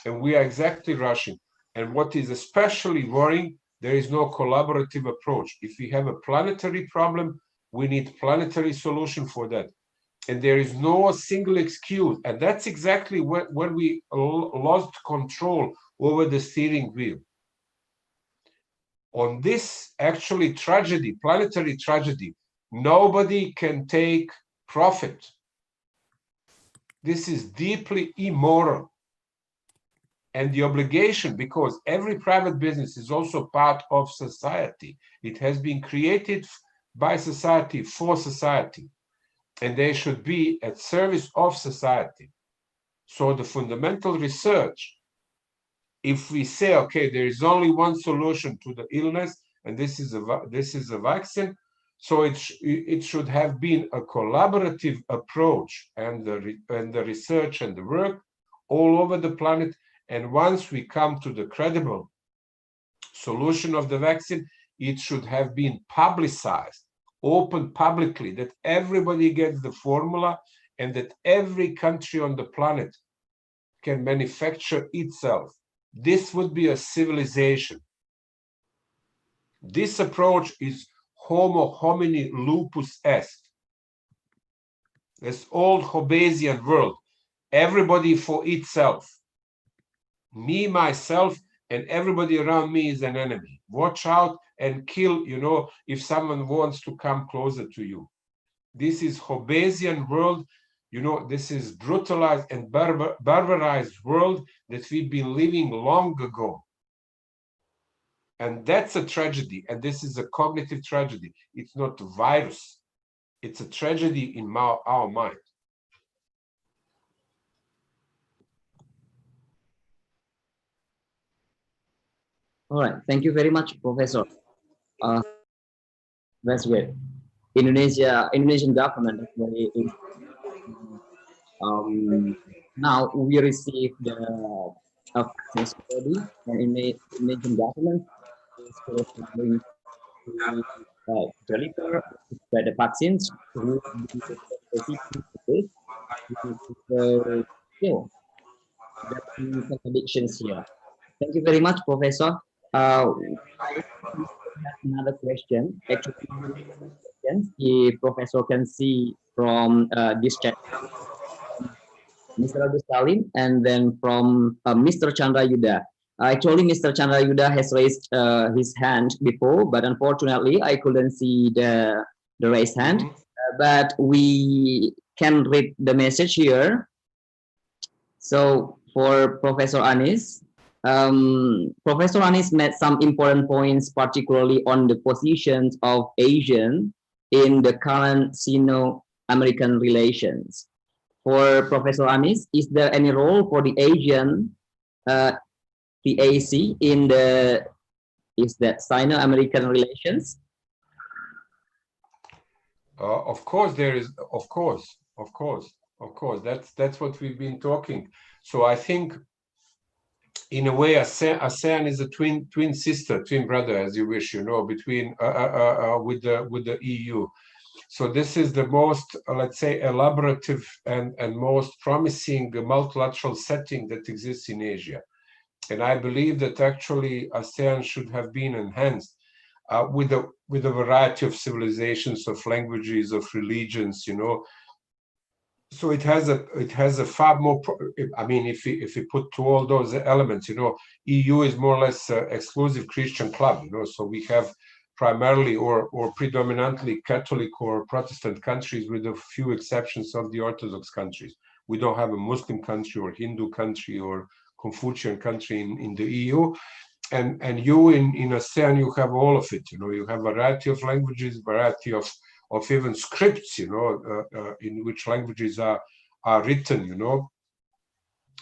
And we are exactly rushing. And what is especially worrying, there is no collaborative approach. If we have a planetary problem, we need planetary solution for that. And there is no single excuse. And that's exactly when we lost control over the steering wheel. On this actually tragedy, planetary tragedy, nobody can take profit. This is deeply immoral. And the obligation, because every private business is also part of society. It has been created by society for society, and they should be at service of society. So the fundamental research, if we say, okay, there is only one solution to the illness, and this is a vaccine, So it should have been a collaborative approach, and the research and the work all over the planet. And once we come to the credible solution of the vaccine, it should have been publicized, open publicly, that everybody gets the formula, and that every country on the planet can manufacture itself. This would be a civilization. This approach is Homo homini lupus est. This old Hobbesian world. Everybody for itself. Me, myself, and everybody around me is an enemy. Watch out and kill, if someone wants to come closer to you. This is Hobbesian world. This is brutalized and barbarized world that we've been living long ago. And that's a tragedy. And this is a cognitive tragedy. It's not a virus. It's a tragedy in our mind. All right. Thank you very much, Professor. That's great. Indonesian government actually is, now we receive the vaccines already, and Indonesian government is going to deliver the vaccines to the recipients. So, there are contradictions here. Thank you very much, Professor. I have another question. Actually, the professor can see from this chat, Mr. Agus Salim, and then from Mr. Chandra Yuda. Actually, Mr. Chandra Yuda has raised his hand before, but unfortunately, I couldn't see the raised hand. But we can read the message here. So for Professor Anis, Professor Anis made some important points, particularly on the positions of Asian in the current Sino-American relations. For Professor Anis, is there any role for the Asian, the AC in the Sino-American relations? Of course, there is. Of course. That's what we've been talking. So I think, in a way, ASEAN is a twin sister, twin brother, as you wish, between with the EU. So this is the most, let's say, elaborative and most promising multilateral setting that exists in Asia. And I believe that actually ASEAN should have been enhanced with a variety of civilizations, of languages, of religions, So it has a far more. I mean, if we put to all those elements, EU is more or less exclusive Christian club, So we have primarily or predominantly Catholic or Protestant countries, with a few exceptions of the Orthodox countries. We don't have a Muslim country or Hindu country or Confucian country in the EU. And you in ASEAN, you have all of it. You have a variety of languages, variety of even scripts, in which languages are written.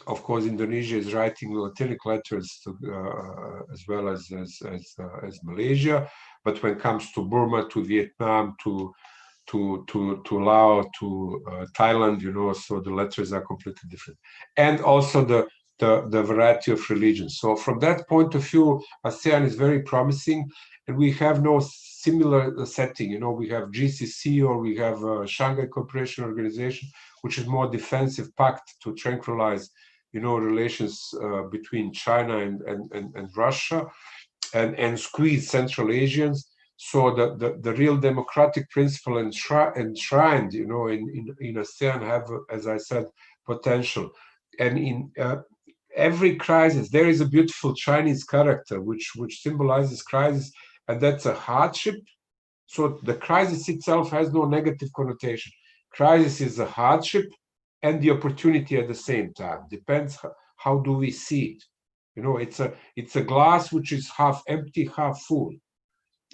Of course, Indonesia is writing Latinic letters as well as Malaysia. But when it comes to Burma, to Vietnam, to Laos, to Thailand, so the letters are completely different. And also the variety of religions. So from that point of view, ASEAN is very promising, and we have no similar setting. We have GCC, or we have Shanghai Cooperation Organization, which is more defensive pact to tranquilize, relations between China and Russia, and squeeze Central Asians. So the real democratic principle enshrined, in ASEAN have, as I said, potential. And in every crisis, there is a beautiful Chinese character which symbolizes crisis, and that's a hardship. So the crisis itself has no negative connotation. Crisis is a hardship and the opportunity at the same time. Depends how do we see it. It's a glass which is half empty, half full.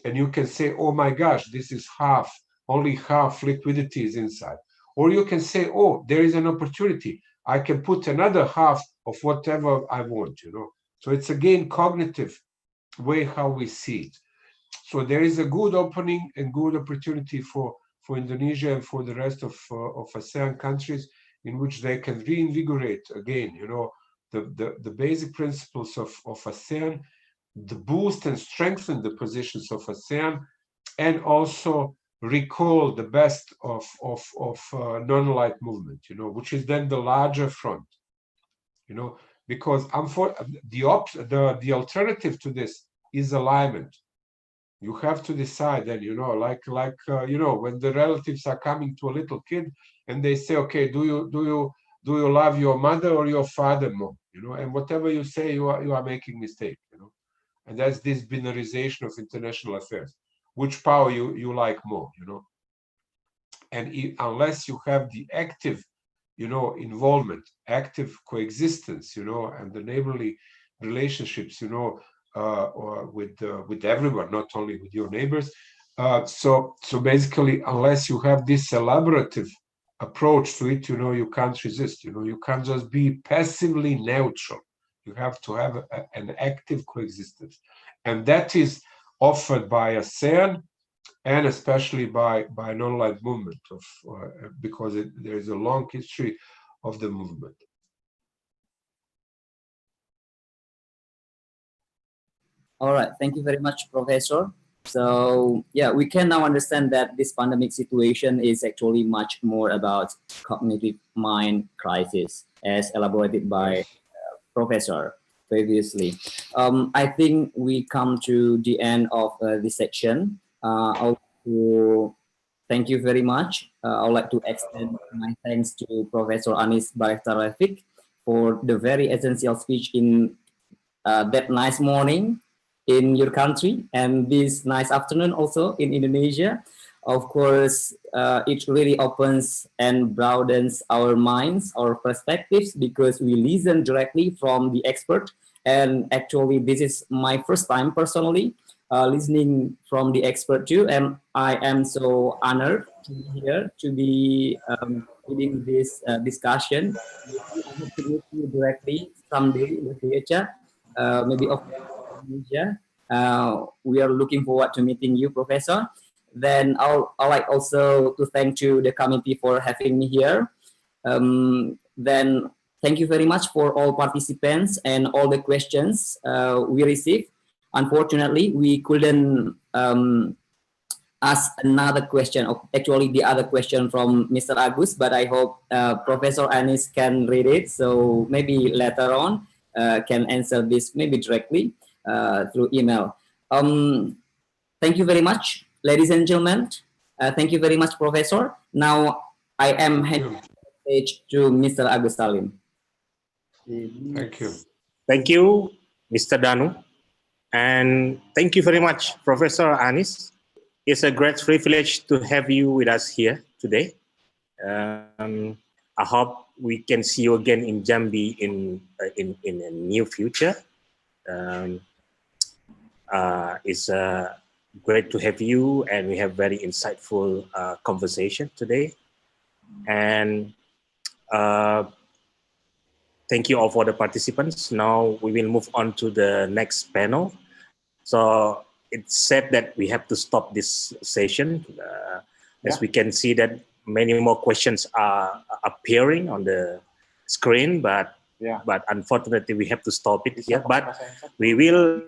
And you can say, oh my gosh, this is half, only half liquidity is inside. Or you can say, oh, there is an opportunity. I can put another half of whatever I want, So it's again cognitive way how we see it. So there is a good opening and good opportunity for Indonesia and for the rest of ASEAN countries, in which they can reinvigorate again, the basic principles of ASEAN, the boost and strengthen the positions of ASEAN, and also recall the best of non-aligned movement, which is then the larger front, because the alternative to this is alignment. You have to decide then, like when the relatives are coming to a little kid and they say, okay, do you love your mother or your father more? And whatever you say, you are making mistake. And that's this binarization of international affairs. Which power you like more? And unless you have the active, involvement, active coexistence, and the neighborly relationships, or with everyone, not only with your neighbors. So basically, unless you have this elaborative approach to it, you can't resist. You can't just be passively neutral. You have to have an active coexistence, and that is offered by ASEAN and especially by non-aligned movement because there is a long history of the movement. All right, thank you very much, Professor. So yeah, we can now understand that this pandemic situation is actually much more about cognitive mind crisis, as elaborated by Professor previously. I think we come to the end of this section. I would like to thank you very much. I would like to extend my thanks to Professor Anis Bakhtarevich for the very essential speech in that nice morning in your country and this nice afternoon also in Indonesia. Of course, it really opens and broadens our minds, our perspectives, because we listen directly from the expert. And actually, this is my first time personally listening from the expert too. And I am so honored to be here, to be leading this discussion. I hope to meet you directly someday in the future, maybe of Indonesia. We are looking forward to meeting you, Professor. Then I'd like also to thank to the committee for having me here. Then thank you very much for all participants and all the questions we received. Unfortunately, we couldn't ask another question, or actually the other question from Mr. Agus, but I hope Professor Anis can read it. So maybe later on can answer this maybe directly through email. Thank you very much, ladies and gentlemen. Thank you very much, Professor. Now I am handing the stage to Mr. Agus Salim. Thank you. Thank you, Mr. Danu. And thank you very much, Professor Anis. It's a great privilege to have you with us here today. I hope we can see you again in Jambi in a near future. It's great to have you, and we have very insightful conversation today. And thank you all for the participants. Now we will move on to the next panel. So it's said that we have to stop this session. As we can see that many more questions are appearing on the screen, but unfortunately we have to stop it here. But we will,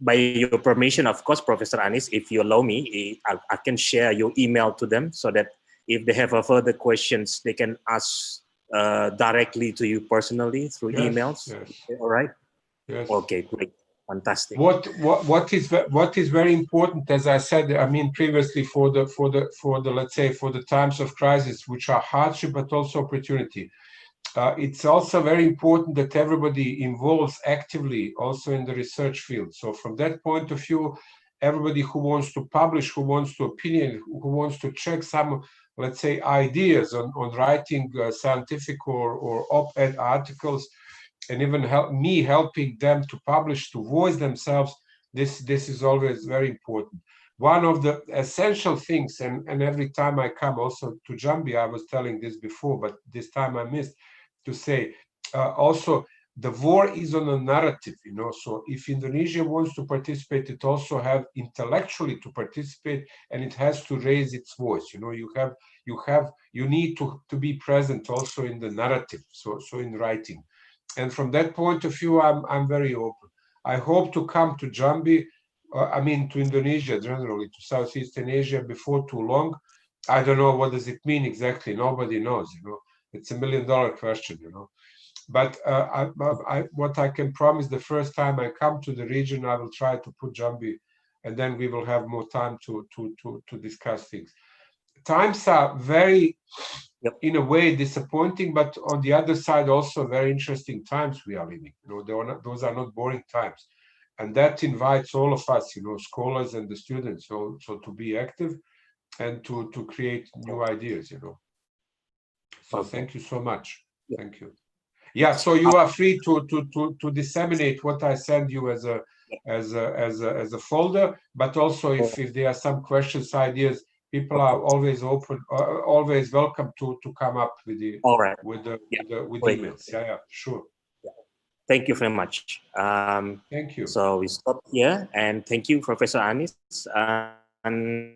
by your permission, of course, Professor Anis, if you allow me, I can share your email to them so that if they have further questions, they can ask directly to you personally through emails. Yes. All right. Yes. Okay. Great. Fantastic. What is very important, as I said, I mean previously, for the let's say for the times of crisis, which are hardship but also opportunity. It's also very important that everybody involves actively also in the research field. So from that point of view, everybody who wants to publish, who wants to opinion, who wants to check some, let's say, ideas on writing scientific or op-ed articles, and even helping them to publish, to voice themselves, this is always very important. One of the essential things, and every time I come also to Jambi, I was telling this before, but this time I missed to say, also the war is on a narrative, you know. So if Indonesia wants to participate, it also have intellectually to participate, and it has to raise its voice. You know, you need to be present also in the narrative, so in writing. And from that point of view, I'm very open. I hope to come to Jambi, I mean to Indonesia generally, to Southeastern Asia before too long. I don't know what does it mean exactly. Nobody knows, you know. It's $1 million question, you know. But what I can promise, the first time I come to the region, I will try to put Jambi, and then we will have more time to discuss things. Times are very, in a way, disappointing, but on the other side, also very interesting times we are living. You know, those are not boring times, and that invites all of us, you know, scholars and the students, so to be active and to create new ideas, you know. So thank you so much. Thank you. Yeah, so you are free to disseminate what I send you as a folder, but also if there are some questions, ideas, people are always open, always welcome to come up with the with emails. Yeah, sure. Thank you very much. Thank you. So we stop here, and thank you, Professor Anis. And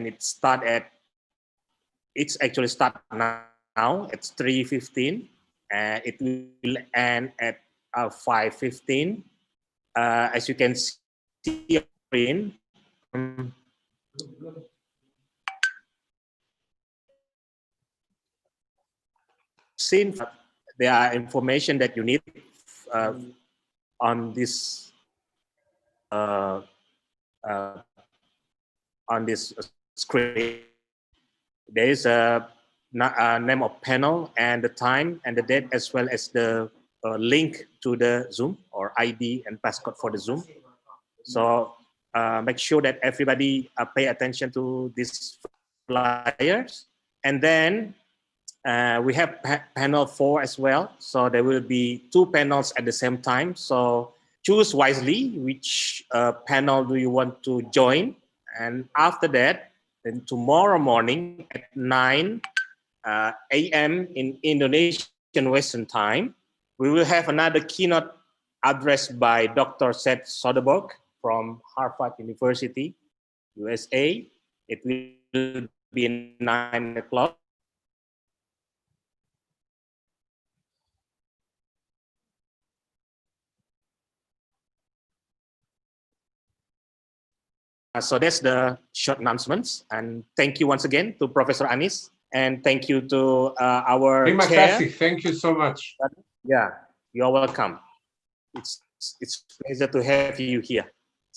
it's actually start now. It's 3:15, and it will end at 5:15. As you can see on screen, since there are information that you need on this screen. There is a name of panel and the time and the date, as well as the link to the Zoom or ID and passcode for the Zoom. So make sure that everybody pay attention to these flyers. And then we have panel 4 as well. So there will be 2 panels at the same time. So choose wisely which panel do you want to join. And after that, then tomorrow morning at 9 a.m. in Indonesian Western Time, we will have another keynote address by Dr. Seth Soderberg from Harvard University, USA. It will be 9 o'clock. So that's the short announcements. And thank you once again to Professor Anis. And thank you to our chair. Thank you so much. Yeah, you're welcome. It's a pleasure to have you here.